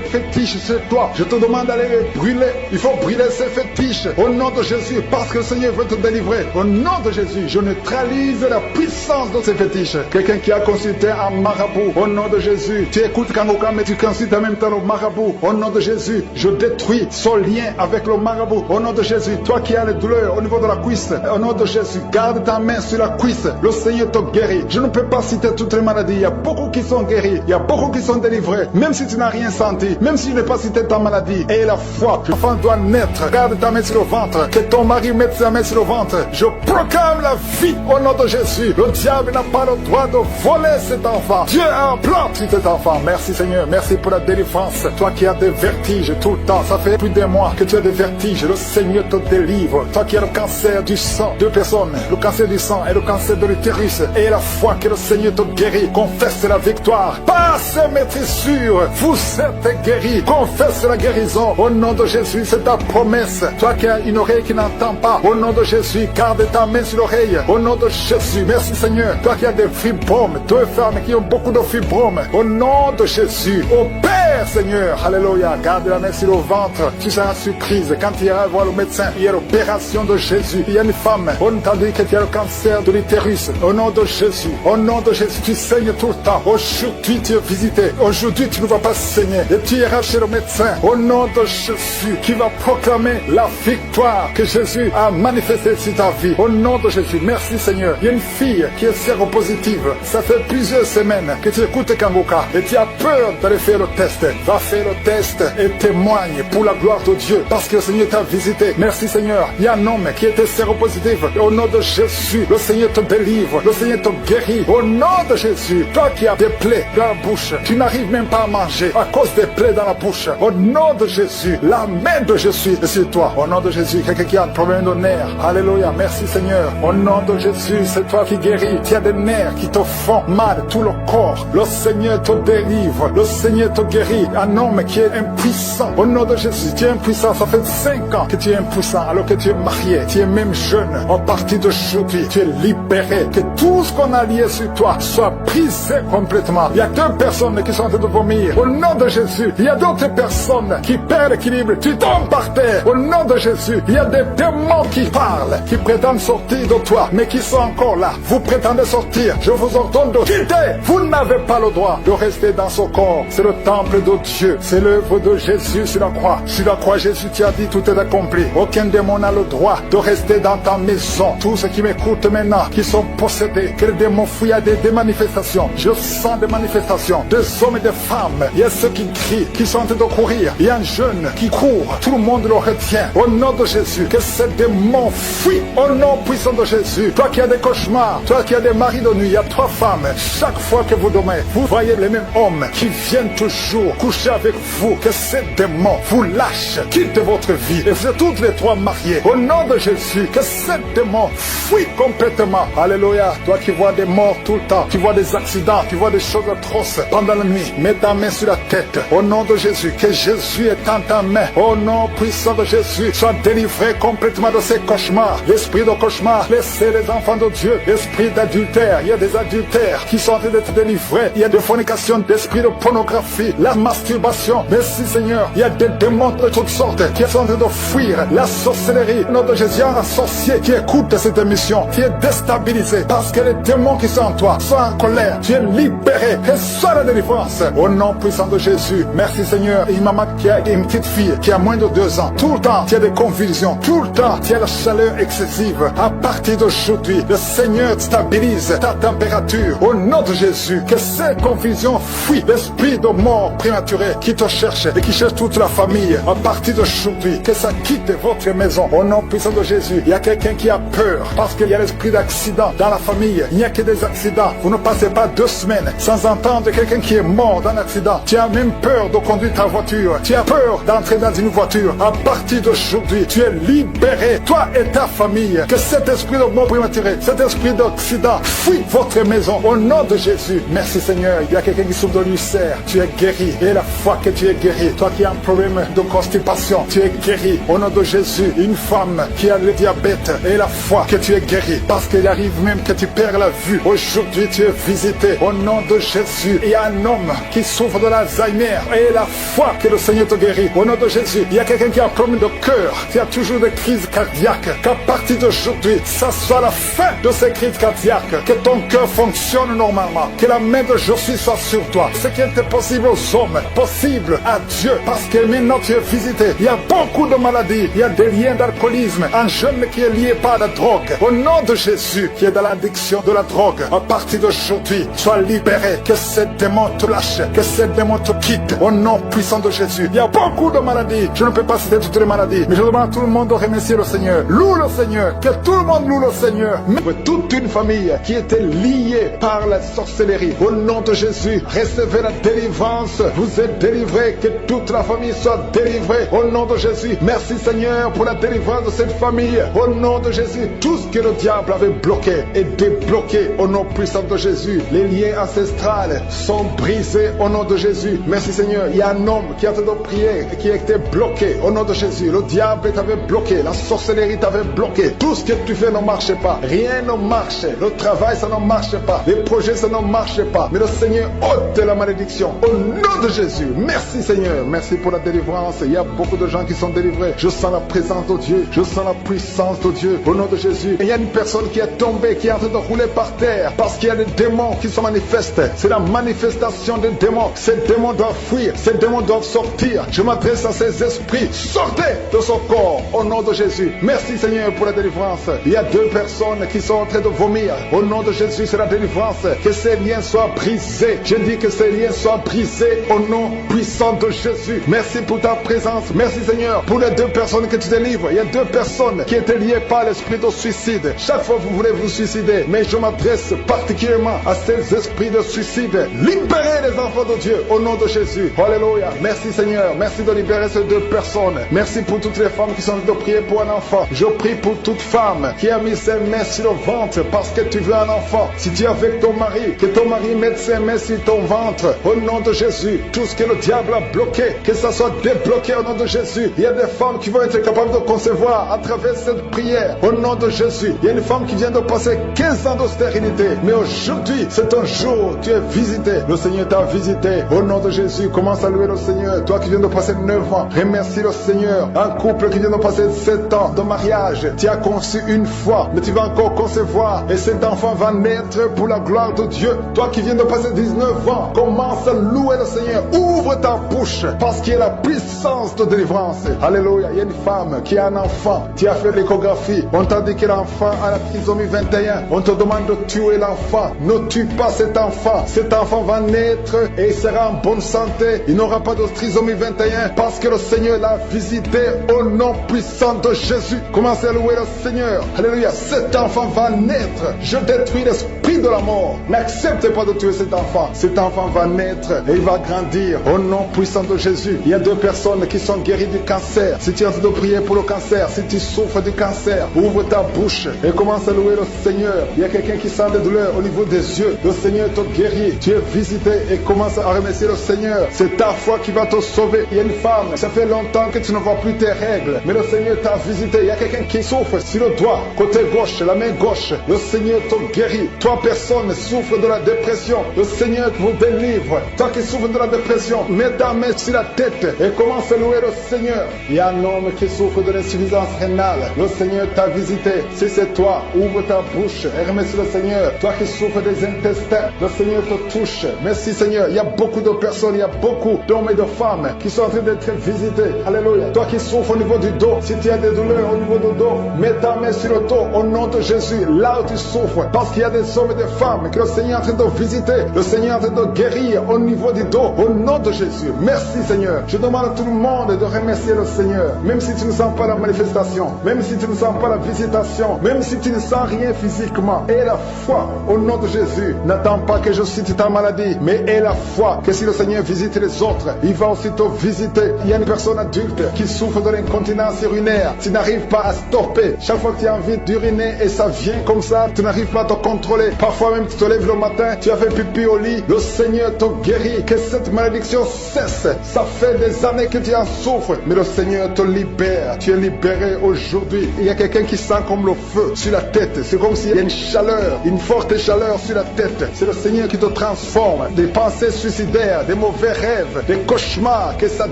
fétiches sur toi. Je te demande d'aller les brûler. Il faut brûler ces fétiches au nom de Jésus, parce que le Seigneur veut te délivrer. Au nom de Jésus, je neutralise la puissance de ces fétiches. Quelqu'un qui a consulté un marabout, au nom de Jésus, tu écoutes Kangoka, mais tu consultes en même temps le marabout. Au nom de Jésus, je détruis son lien avec le marabout. Au nom de Jésus, toi qui as les douleurs au niveau de la cuisse, au nom de Jésus, garde ta main sur la cuisse. Le Seigneur te guérit. Je ne peux pas citer toutes les maladies. Il y a beaucoup qui sont guéris. Il y a beaucoup qui sont délivrés. Même si tu n'as rien senti, même si je n'ai pas cité ta maladie. Et la foi, l'enfant doit naître. Garde ta main sur le ventre. Que ton mari mette sa main sur le ventre. Je proclame la vie au nom de Jésus. Le diable n'a pas le droit de voler cet enfant. Dieu a un plan sur cet enfant. Merci Seigneur. Merci pour la délivrance. Toi qui as des vertiges tout le temps. Ça fait plus d'un mois que tu as des vertiges. Le Seigneur te délivre. Toi qui as le cancer du sang. Deux personnes. Le cancer du sang et le cancer de l'utérus. Et la foi que le Seigneur te guérit. Confesse la victoire. Passe maîtrise sûre. Vous êtes guéris. Confesse la guérison. Au nom de Jésus, c'est ta promesse. Toi qui as une oreille qui n'entend pas. Au nom de Jésus, garde ta main sur l'oreille. Au nom de Jésus, merci Seigneur. Toi qui as des fibromes. Deux femmes qui ont beaucoup de fibromes. Au nom de Jésus. Au Père Seigneur. Alléluia. Garde la main sur le ventre. Tu seras surprise quand tu iras voir le médecin. Il y a l'opération de Jésus. Il y a une femme. On t'a dit que tu as le cancer de l'utérus. Au nom de Jésus. Au nom de Jésus, tu saignes tout le temps. Aujourd'hui, tu es visité. Aujourd'hui, tu ne vas pas saigner. Et tu iras chez le médecin. Au nom de Jésus, qui va proclamer la victoire que Jésus a manifestée sur ta vie. Au nom de Jésus. Merci Seigneur. Il y a une fille qui est séropositive. Ça fait plusieurs semaines que tu écoutes Kangoka. Et tu as peur d'aller faire le test. Va faire le test et témoigne pour la gloire de Dieu. Parce que le Seigneur t'a visité. Merci Seigneur. Il y a un homme qui était séropositif. Au nom de Jésus, le Seigneur te délivre. Le Seigneur te guérit. Au nom de Jésus, toi qui as des plaies dans la bouche, tu n'arrives même pas à manger à cause des plaies dans la bouche. Au nom de Jésus, la main de Jésus est sur toi. Au nom de Jésus, quelqu'un qui a un problème de nerfs. Alléluia. Merci Seigneur. Au nom de Jésus, c'est toi qui guéris. Tu as des nerfs qui te font mal, tout le corps. Le Seigneur te délivre. Le Seigneur te guérit. Un homme qui est impuissant. Au nom de Jésus, tu es impuissant. Ça fait 5 ans que tu es impuissant alors que tu es marié. Tu es même jeune. En partie d'aujourd'hui, tu es libéré. Que tout ce qu'on a lié sur toi soit brisé complètement. Il y a 2 personnes qui sont en train de vomir. Au nom de Jésus, il y a d'autres personnes qui perdent l'équilibre. Tu tombes par terre. Au nom de Jésus, il y a des démons qui parlent, qui prétendent sortir de toi, mais qui sont encore là. Vous prétendez sortir. Je vous ordonne de quitter. Vous n'avez pas le droit de rester dans ce corps. C'est le temple de Dieu. C'est l'œuvre de Jésus sur la croix. Sur la croix, Jésus, tu as dit tout est accompli. Aucun démon n'a le droit de rester dans ta maison. Tous ceux qui m'écoutent maintenant, qui sont possédés, que les démons fuient à des manifestations. Je sens des manifestations, des hommes et des femmes. Il y a ceux qui crient, qui sont en train de courir. Il y a un jeune qui court. Tout le monde le retient. Au nom de Jésus, que ces démons fuient. Au nom puissant de Jésus. Toi qui as des cauchemars, toi qui as des maris de nuit, il y a 3 femmes. Chaque fois que vous dormez, vous voyez les mêmes hommes qui viennent toujours coucher avec vous. Que ces démons vous lâchent, quittent votre vie. Et vous êtes toutes les 3 mariées. Au nom de Jésus, que ces démons fuient complètement. Alléluia. Toi qui vois des morts tout le temps, tu vois des accidents, tu vois des choses atroces pendant la nuit. Mets ta main sur la tête. Au nom de Jésus, que Jésus est en ta main. Au nom puissant de Jésus, sois délivré complètement de ces cauchemars. L'esprit de cauchemar, laissez les enfants de Dieu. L'esprit d'adultère, il y a des adultères qui sont en train d'être délivrés. Il y a des fornications, d'esprit de pornographie, la masturbation. Merci Seigneur, il y a des démons de toutes sortes qui sont en train de fuir. La sorcellerie, au nom de Jésus, un sorcier qui écoute cette émission, qui est déstabilisé parce que les démons qui sont en toi sont en colère. Tu es libéré et sois la délivrance. Au nom puissant de Jésus, merci Seigneur. Une maman qui a une petite fille qui a moins de 2 ans, tout le temps tu as des convulsions, tout le temps tu as la chaleur excessive. À partir d'aujourd'hui, le Seigneur stabilise ta température. Au nom de Jésus, que ces confusions fuient. L'esprit de mort prématuré qui te cherche et qui cherche toute la famille, à partir d'aujourd'hui, que ça quitte votre maison. Au nom puissant de Jésus, il y a quelqu'un qui a peur parce qu'il y a l'esprit d'accident dans la famille. Il n'y a que des accidents. Vous ne passez pas 2 semaines sans entendre quelqu'un qui qui est mort dans l'accident, tu as même peur de conduire ta voiture, tu as peur d'entrer dans une voiture, à partir d'aujourd'hui, tu es libéré, toi et ta famille. Que cet esprit de mort prématuré, cet esprit d'accident, fuit votre maison au nom de Jésus. Merci Seigneur. Il y a quelqu'un qui souffre de l'ulcère, tu es guéri. Et la foi que tu es guéri, toi qui as un problème de constipation, tu es guéri au nom de Jésus. Une femme qui a le diabète, et la foi que tu es guéri, parce qu'il arrive même que tu perds la vue. Aujourd'hui tu es visité au nom de Jésus. Il y a un homme qui souffre de l'Alzheimer, et la foi que le Seigneur te guérit au nom de Jésus. Il y a quelqu'un qui a un problème de cœur, qui a toujours des crises cardiaques, qu'à partir d'aujourd'hui, ça soit la fin de ces crises cardiaques, que ton cœur fonctionne normalement, que la main de Jésus soit sur toi. Ce qui était possible aux hommes, possible à Dieu, parce que maintenant tu es visité. Il y a beaucoup de maladies, il y a des liens d'alcoolisme, un jeune qui est lié par la drogue, au nom de Jésus, qui est dans l'addiction de la drogue, à partir d'aujourd'hui, sois libéré, que ces démons te lâchent, que ces démons te quittent, au nom puissant de Jésus. Il y a beaucoup de maladies, je ne peux pas citer toutes les maladies, mais je demande à tout le monde de remercier le Seigneur. Loue le Seigneur, que tout le monde loue le Seigneur. Toute une famille qui était liée par la sorcellerie, au nom de Jésus, recevez la délivrance. Vous êtes délivrés, que toute la famille soit délivrée, au nom de Jésus. Merci Seigneur pour la délivrance de cette famille, au nom de Jésus. Tout ce que le diable avait bloqué est débloqué au nom puissant de Jésus. Les liens ancestrales sont brisés au nom de Jésus. Merci Seigneur. Il y a un homme qui a été prié et qui a été bloqué au nom de Jésus. Le diable t'avait bloqué, la sorcellerie t'avait bloqué. Tout ce que tu fais ne marche pas, rien ne marche. Le travail ça ne marche pas, les projets ça ne marche pas. Mais le Seigneur ôte la malédiction au nom de Jésus. Merci Seigneur, merci pour la délivrance. Il y a beaucoup de gens qui sont délivrés. Je sens la présence de Dieu, je sens la puissance de Dieu au nom de Jésus. Et il y a une personne qui est tombée, qui est en train de rouler par terre parce qu'il y a des démons qui se manifestent. C'est la manifestation des démons. Ces démons doivent fuir, ces démons doivent sortir. Je m'adresse à ces esprits, sortez de son corps au nom de Jésus. Merci Seigneur pour la délivrance. Il y a deux personnes qui sont en train de vomir. Au nom de Jésus, c'est la délivrance. Que ces liens soient brisés. Je dis que ces liens soient brisés au nom puissant de Jésus. Merci pour ta présence. Merci Seigneur pour les deux personnes que tu délivres. Il y a deux personnes qui étaient liées par l'esprit de suicide. Chaque fois vous voulez vous suicider, mais je m'adresse particulièrement à ces esprits de suicide. Libérez les enfants de Dieu au nom de Jésus. Alléluia. Merci Seigneur. Merci de libérer ces deux personnes. Merci pour toutes les femmes qui sont en train de prier pour un enfant. Je prie pour toute femme qui a mis ses mains sur le ventre parce que tu veux un enfant. Si tu es avec ton mari, que ton mari mette ses mains sur ton ventre au nom de Jésus. Tout ce que le diable a bloqué, que ça soit débloqué au nom de Jésus. Il y a des femmes qui vont être capables de concevoir à travers cette prière au nom de Jésus. Il y a une femme qui vient de passer 15 ans de stérilité, mais aujourd'hui c'est un jour, tu es visité. Le Seigneur t'a visité au nom de Jésus. Commence à louer le Seigneur. Toi qui viens de passer 9 ans, remercie le Seigneur. Un couple qui vient de passer 7 ans de mariage, tu as conçu une fois, mais tu vas encore concevoir et cet enfant va naître pour la gloire de Dieu. Toi qui viens de passer 19 ans, commence à louer le Seigneur. Ouvre ta bouche parce qu'il y a la puissance de délivrance. Alléluia. Il y a une femme qui a un enfant, tu as fait l'échographie, on t'a dit que l'enfant a la trisomie 21, on te demande de tuer l'enfant. Ne tue pas cet enfant. Cet enfant va naître et il sera en bonne santé. Il n'aura pas de trisomie 21 parce que le Seigneur l'a visité au nom puissant de Jésus. Commencez à louer le Seigneur. Alléluia. Cet enfant va naître. Je détruis l'esprit de la mort. N'acceptez pas de tuer cet enfant. Cet enfant va naître et il va grandir au nom puissant de Jésus. Il y a deux personnes qui sont guéries du cancer. Si tu es en train de prier pour le cancer, si tu souffres du cancer, ouvre ta bouche et commence à louer le Seigneur. Il y a quelqu'un qui sent des douleurs au niveau des yeux. Le Seigneur te guérit. Tu es visité et commence à remercier le Seigneur. C'est ta foi qui va te sauver. Il y a une femme, ça fait longtemps que tu ne vois plus tes règles, mais le Seigneur t'a visité. Il y a quelqu'un qui souffre sur le doigt, côté gauche, la main gauche. Le Seigneur te guérit. Toi, personne souffre de la dépression. Le Seigneur vous délivre. Toi qui souffres de la dépression, mets ta main sur la tête et commence à louer le Seigneur. Il y a un homme qui souffre de l'insuffisance rénale. Le Seigneur t'a visité. Si c'est toi, ouvre ta bouche et remercie le Seigneur. Toi qui souffres des intestins, le Seigneur te touche. Merci Seigneur. Il y a beaucoup de personnes, il y a beaucoup d'hommes et de femmes qui sont en train d'être visités. Alléluia. Toi qui souffres au niveau du dos, si tu as des douleurs au niveau du dos, mets ta main sur le dos au nom de Jésus. Là où tu souffres, parce qu'il y a des hommes et des femmes que le Seigneur est en train de visiter, le Seigneur est en train de guérir au niveau du dos, au nom de Jésus. Merci Seigneur. Je demande à tout le monde de remercier le Seigneur, même si tu ne sens pas la manifestation, même si tu ne sens pas la visitation, même si tu ne sens rien physiquement. Aie la foi au nom de Jésus. N'attends pas que je cite ta maladie, mais aie la foi que si le Seigneur visite les autres, il va aussi te visiter. Il y a une personne adulte qui souffre de l'incontinence urinaire. Tu n'arrives pas à stopper. Chaque fois que tu as envie d'uriner et ça vient comme ça, tu n'arrives pas à te contrôler. Parfois même tu te lèves le matin, tu as fait pipi au lit, le Seigneur te guérit. Que cette malédiction cesse. Ça fait des années que tu en souffres, mais le Seigneur te libère. Tu es libéré aujourd'hui. Il y a quelqu'un qui sent comme le feu sur la tête. C'est comme s'il y a une chaleur, une forte chaleur sur la tête. C'est le Seigneur qui te transforme. Des pensées suicidaires, des mauvais rêves, des cauchemars, que ça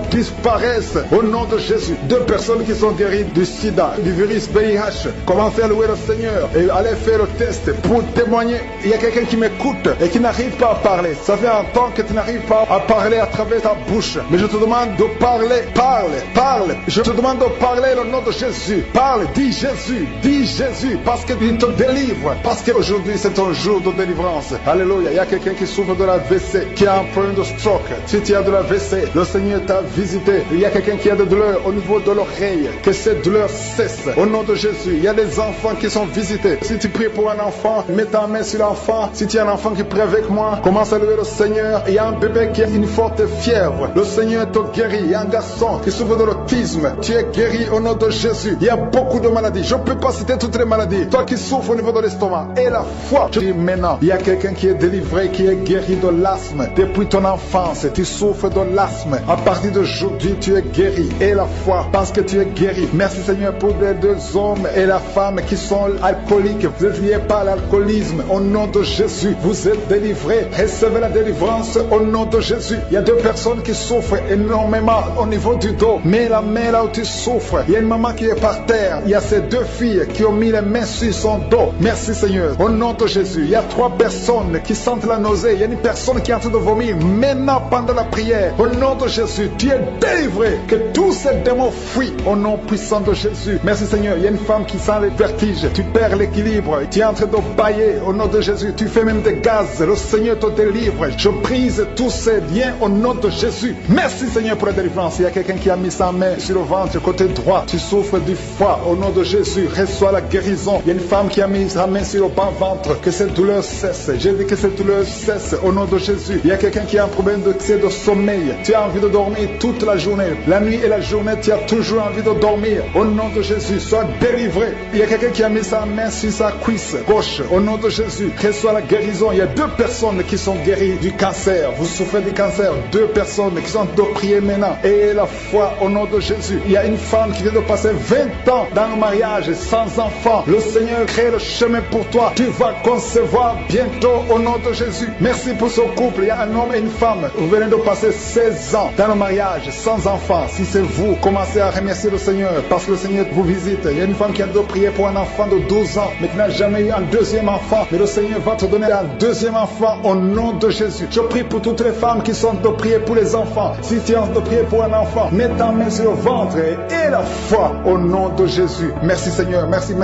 disparaisse au nom de Jésus. 2 personnes qui sont guéries du sida, du virus VIH. Commencez à louer le Seigneur et allez faire le test pour témoigner. Il y a quelqu'un qui m'écoute et qui n'arrive pas à parler. Ça fait un temps que tu n'arrives pas à parler à travers ta bouche. Mais je te demande de parler. Parle. Je te demande de parler le nom de Jésus. Parle, dis Jésus, parce qu'il te délivre. Parce qu'aujourd'hui c'est un jour de délivrance. Alléluia. Il y a quelqu'un qui souffre de la WC, qui a un problème de stroke. Si tu as de la WC, le Seigneur t'a visité. Il y a quelqu'un qui a de douleurs au niveau de l'oreille. Que cette douleur cesse au nom de Jésus. Il y a des enfants qui sont visités. Si tu pries pour un enfant, mets ta main sur l'enfant. Si tu as un enfant qui prie avec moi, commence à louer le Seigneur. Il y a un bébé qui a une forte fièvre. Le Seigneur te guérit. Il y a un garçon qui souffre de l'autisme. Tu es guéri au nom de Jésus. Il y a beaucoup de maladies. Je ne peux pas citer toutes les maladies. Toi qui souffres au niveau de l'estomac, et la foi. Je dis maintenant, il y a quelqu'un qui est délivré, qui est guéri de l'asthme. Depuis ton enfance, tu souffres de l'asthme. À partir d'aujourd'hui, tu es guéri. Et la foi, parce que tu es guéri. Merci Seigneur pour les 2 hommes et la femme qui sont alcooliques. Vous êtes liés par l'alcoolisme. Au nom de Jésus, vous êtes délivrés. Recevez la délivrance au nom de Jésus. Il y a 2 personnes qui souffrent énormément au niveau du dos. Mets la main là où tu souffres. Il y a une maman qui est par terre. Il y a ces 2 filles qui ont mis les mains sur son dos. Merci Seigneur. Au nom de Jésus. Il y a 3 personnes qui sentent la nausée. Il y a une personne qui est en train de vomir. Maintenant, pendant la prière, au nom de Jésus, tu es délivré. Que tous ces démons fuient au nom puissant de Jésus. Merci Seigneur. Il y a une femme qui sent les vertiges. Tu perds l'équilibre. Tu es en train de bailler au nom de Jésus. Tu fais même des gaz. Le Seigneur te délivre. Je brise tous ces liens au nom de Jésus. Merci Seigneur pour la délivrance. Il y a quelqu'un qui a mis sa main sur le ventre côté droit. Tu souffres du foie au nom de Jésus. Reçois la guérison. Il y a une femme qui a mis sa main sur le bas-ventre. Que cette douleur cesse. J'ai dit que cette douleur cesse au nom de Jésus. Il y a quelqu'un qui a un problème de sommeil. Tu as envie de dormir toute la journée. La nuit et la journée, tu as toujours envie de dormir. Au nom de Jésus, sois délivré. Il y a quelqu'un qui a mis sa main sur sa cuisse gauche. Au nom de Jésus, reçois la guérison. Il y a 2 personnes qui sont guéries du cancer. Vous souffrez du cancer. 2 personnes qui sont de prier maintenant. Et la foi au nom de Jésus. Il y a une femme qui vient de passer 20 ans dans le mariage sans enfant. Le Seigneur crée le chemin pour toi. Tu vas concevoir bientôt au nom de Jésus. Merci pour ce couple. Il y a un homme et une femme. Vous venez de passer 16 ans dans le mariage sans enfant. Si c'est vous, commencez à remercier le Seigneur parce que le Seigneur vous visite. Il y a une femme qui a de prier pour un enfant de 12 ans mais qui n'a jamais eu un 2e enfant. Mais le Seigneur va te donner un 2e enfant au nom de Jésus. Je prie pour toutes les femmes qui sont de prier pour les enfants. Si tu as de prier pour un enfant, mets ta main sur le ventre et la foi au nom de Jésus. Merci Seigneur. Merci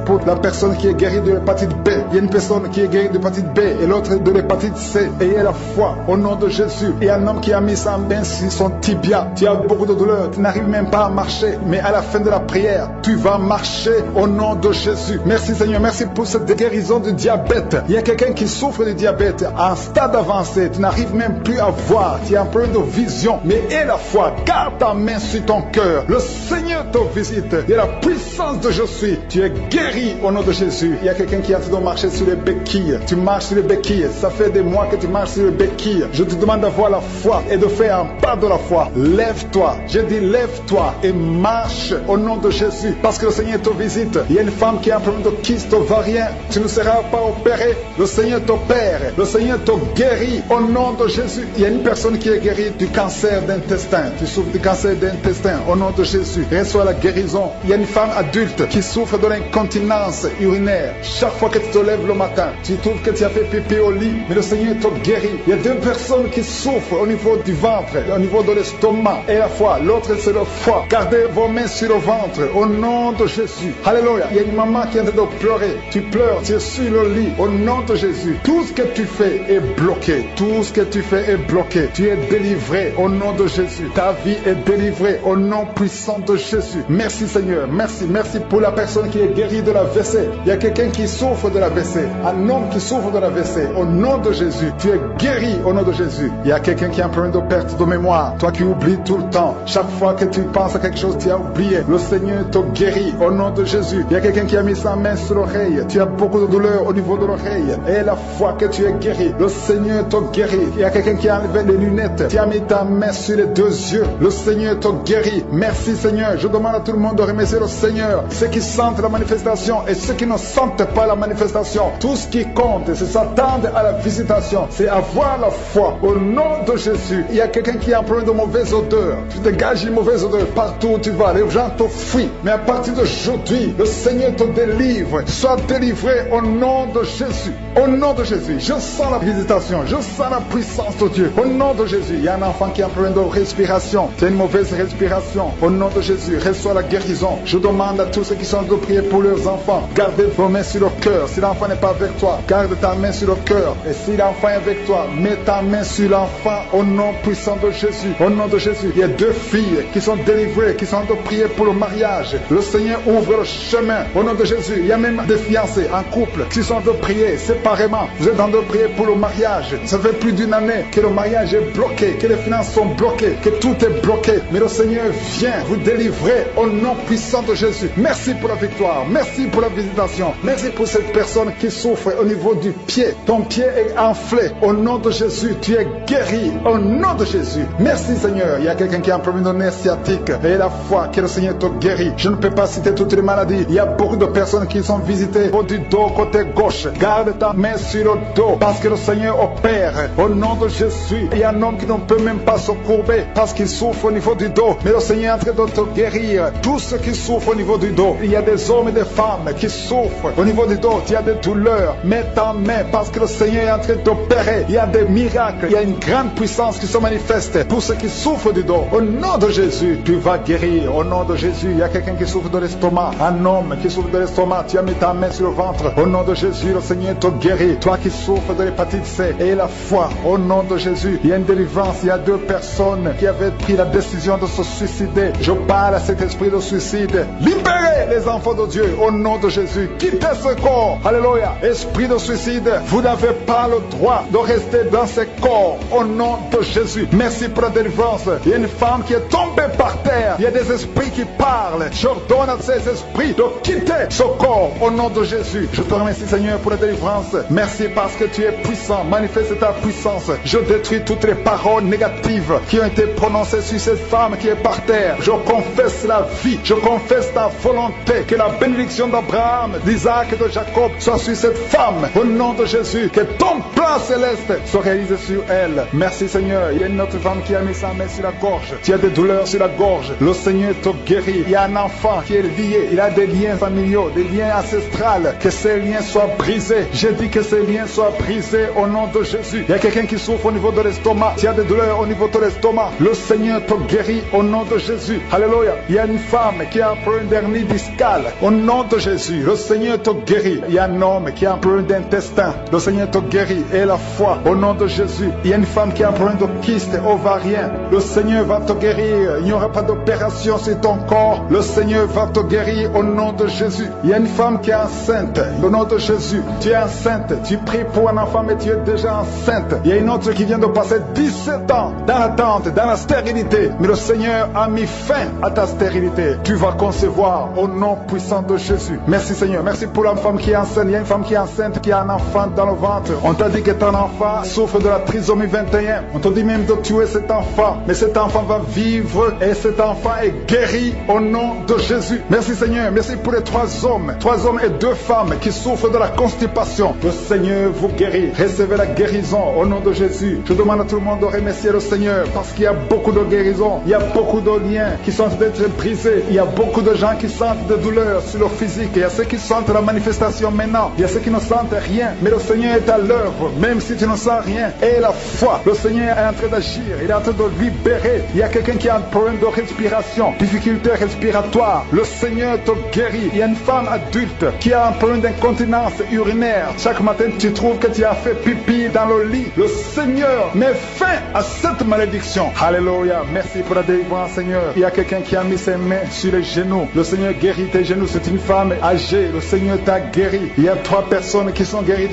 pour la personne qui est guérie de l'hépatite B. Il y a une personne qui est guérie de l'hépatite B et l'autre de l'hépatite C. Ayez la foi au nom de Jésus. Et un homme qui a mis sa main sur son tibia. Tu as beaucoup de douleur. Tu n'arrives même pas à marcher. Mais à la fin de la prière, tu vas marcher au nom de Jésus. Merci Seigneur. Merci pour cette guérison du diabète. Il y a quelqu'un qui souffre du diabète à un stade avancé. Tu n'arrives même plus à voir. Tu as un problème de vision. Mais aie la foi. Garde ta main sur ton cœur. Le Seigneur te visite. Il y a la puissance de je suis. Tu es guéri au nom de Jésus. Il y a quelqu'un qui a envie de marcher sur les béquilles. Tu marches sur les béquilles. Ça fait des mois que tu marches sur les béquilles. Je te demande d'avoir la foi et de faire un pas de la foi. Lève-toi. Je dis lève-toi et marche au nom de Jésus. Parce que le Seigneur te visite. Il y a une femme qui a un problème de kyste ovarien. Tu ne seras pas opéré. Le Seigneur t'opère. Le Seigneur te guérit au nom de Jésus. Il y a une personne qui est guérie du cancer d'intestin. Tu souffres du cancer d'intestin au nom de Jésus. Reçois la guérison. Il y a une femme adulte qui souffre de l'incontinence urinaire. Chaque fois que tu te lèves le matin, tu trouves que tu as fait pipi au lit, mais le Seigneur te guérit. Il y a 2 personnes qui souffrent au niveau du ventre, au niveau de l'estomac et la foi. L'autre c'est le foie. Gardez vos mains sur le ventre au nom de Jésus. Alléluia. Il y a une maman qui est en train de pleurer. Tu pleures, tu es sur le rétabli au nom de Jésus. Tout ce que tu fais est bloqué. Tout ce que tu fais est bloqué. Tu es délivré au nom de Jésus. Ta vie est délivrée au nom puissant de Jésus. Merci Seigneur. Merci. Merci pour la personne qui est guérie de l'AVC. Il y a quelqu'un qui souffre de l'AVC. Un homme qui souffre de l'AVC. Au nom de Jésus. Tu es guéri au nom de Jésus. Il y a quelqu'un qui a un problème de perte de mémoire. Toi qui oublies tout le temps. Chaque fois que tu penses à quelque chose, tu as oublié. Le Seigneur te guérit au nom de Jésus. Il y a quelqu'un qui a mis sa main sur l'oreille. Tu as beaucoup de douleur au niveau de l'oreille. Et la fois que tu es guéri, le Seigneur te guérit. Il y a quelqu'un qui a enlevé les lunettes. Tu as mis ta main sur les 2 yeux. Le Seigneur te guérit. Merci Seigneur. Je demande à tout le monde de remercier le Seigneur. Ceux qui sentent la manifestation et ceux qui ne sentent pas la manifestation. Tout ce qui compte, c'est s'attendre à la visitation. C'est avoir la foi au nom de Jésus. Il y a quelqu'un qui a un problème de mauvaise odeur. Tu dégages une mauvaise odeur partout où tu vas. Les gens te fuient. Mais à partir d'aujourd'hui, le Seigneur te délivre. Sois délivré au nom de Jésus. Au nom de Jésus. Je sens la visitation. Je sens la puissance de Dieu. Au nom de Jésus. Il y a un enfant qui a un problème de respiration. C'est une mauvaise respiration. Au nom de Jésus. Reçois la guérison. Je demande à tous ceux qui sont de prier pour leurs enfants. Gardez vos mains sur le cœur. Si l'enfant n'est pas avec toi, garde ta main sur le cœur. Et si l'enfant est avec toi, mets ta main sur l'enfant au nom puissant de Jésus. Au nom de Jésus. Il y a 2 filles qui sont délivrées, qui sont de prier pour le mariage. Le Seigneur ouvre le chemin. Au nom de Jésus. Il y a même des fiancés en couple qui sont de prier séparément. Vous êtes en train de prier pour le mariage. Ça fait plus d'1 année que le mariage est bloqué, que les finances sont bloquées, que tout est bloqué. Mais le Seigneur vient vous délivrer au nom puissant de Jésus. Merci pour la victoire. Merci pour la visitation. Merci pour cette personne qui souffre au niveau du pied. Ton pied est enflé. Au nom de Jésus, tu es guéri. Au nom de Jésus. Merci Seigneur. Il y a quelqu'un qui a un problème de nerf sciatique. Et la foi que le Seigneur te guérit. Je ne peux pas citer toutes les maladies. Il y a beaucoup de personnes qui sont visitées au du dos côté gauche. Garde ta main sur le dos parce que le Seigneur opère. Au nom de Jésus. Il y a un homme qui ne peut même pas se courber parce qu'il souffre au niveau du dos. Mais le Seigneur est en train de te guérir. Tous ceux qui souffrent au niveau du dos. Il y a des hommes et des femmes qui souffrent au niveau du dos. Il y a des douleurs. Mets ta main parce que le Seigneur est en train d'opérer. Il y a des miracles. Il y a une grande puissance qui se manifeste pour ceux qui souffrent du dos. Au nom de Jésus, tu vas guérir. Au nom de Jésus, il y a quelqu'un qui souffre de l'estomac. Un homme qui souffre de l'estomac. Tu as mis ta main sur le ventre. Au nom de Jésus, le Seigneur te guérit. Toi qui souffres de l'hépatite C et la foi. Au nom de Jésus, il y a une délivrance. Il y a 2 personnes qui avaient pris la décision de se suicider. Je parle à cet esprit de suicide. Libérez les enfants de Dieu. Au nom de Jésus. Quittez ce corps. Alléluia. Esprit de suicide, vous n'avez pas le droit de rester dans ce corps. Au nom de Jésus. Merci pour la délivrance. Il y a une femme qui est tombée par terre. Il y a des esprits qui parlent. J'ordonne à ces esprits de quitter ce corps. Au nom de Jésus. Je te remercie Seigneur pour la délivrance. Merci parce que tu es puissant. Manifeste ta puissance. Je détruis toutes les paroles négatives qui ont été prononcées sur cette femme qui est par terre. Je confesse la vie. Je confesse ta volonté. Que la bénédiction d'Abraham, d'Isaac et de Jacob soit sur cette femme. Au nom de Jésus. Que ton plan céleste se réalise sur elle. Merci Seigneur. Il y a une autre femme qui a mis sa main sur la gorge. Tu as des douleurs sur la gorge. Le Seigneur te guérit. Il y a un enfant qui est lié. Il a des liens familiaux, des liens ancestrales. Que ces liens soient brisés. Je dis que ces liens soient brisés au nom de Jésus. Il y a quelqu'un qui souffre au niveau de l'estomac. Tu as des douleurs au niveau de l'estomac. Le Seigneur te guérit au nom de Jésus. Alléluia. Il y a une femme qui a un problème d'hernie discale. Au nom de Jésus. Le Seigneur te guérit. Il y a un homme qui a un problème d'intestin. Le Seigneur te guérit. Et la foi au nom de Jésus. Il y a une femme qui a un problème de kyste ovarien. Le Seigneur va te guérir. Il n'y aura pas d'opération sur ton corps. Le Seigneur va te guérir au nom de Jésus. Il y a une femme qui est enceinte. Au nom de Jésus. Tu es enceinte. Tu pries pour un enfant mais tu es déjà enceinte. Il y a une autre qui vient de passer 17 ans dans l'attente, dans la stérilité. Mais le Seigneur a mis fin à ta stérilité. Tu vas concevoir au nom puissant de Jésus. Merci Seigneur. Merci pour la femme qui est enceinte. Il y a une femme qui est enceinte qui a un enfant dans le ventre. On t'a dit que ton enfant souffre de la trisomie 21. On t'a dit même de tuer cet enfant. Mais cet enfant va vivre et cet enfant est guéri au nom de Jésus. Merci Seigneur. Merci pour les 3 hommes. 3 hommes et 2 femmes qui souffrent de la constipation. Le Seigneur vous guérit. Recevez la guérison au nom de Jésus. Je demande à tout le monde de remercier le Seigneur parce qu'il y a beaucoup de guérisons. Il y a beaucoup de liens qui sont d'être brisés. Il y a beaucoup de gens qui sentent des douleurs sur le physique. Il y a ceux qui sentent la manifestation maintenant. Il y a ceux qui ne sentent rien. Mais le Seigneur est à l'œuvre. Même si tu ne sens rien. Et la foi. Le Seigneur est en train d'agir. Il est en train de libérer. Il y a quelqu'un qui a un problème de respiration. Difficulté respiratoire. Le Seigneur te guérit. Il y a une femme adulte qui a un problème d'incontinence urinaires. Chaque matin, tu trouves que tu as fait pipi dans le lit. Le Seigneur met fin à cette malédiction. Alléluia. Merci pour la délivrance, Seigneur. Il y a quelqu'un qui a mis ses mains sur les genoux. Le Seigneur guérit tes genoux. C'est une femme âgée. Le Seigneur t'a guéri. Il y a 3 personnes qui sont guéries.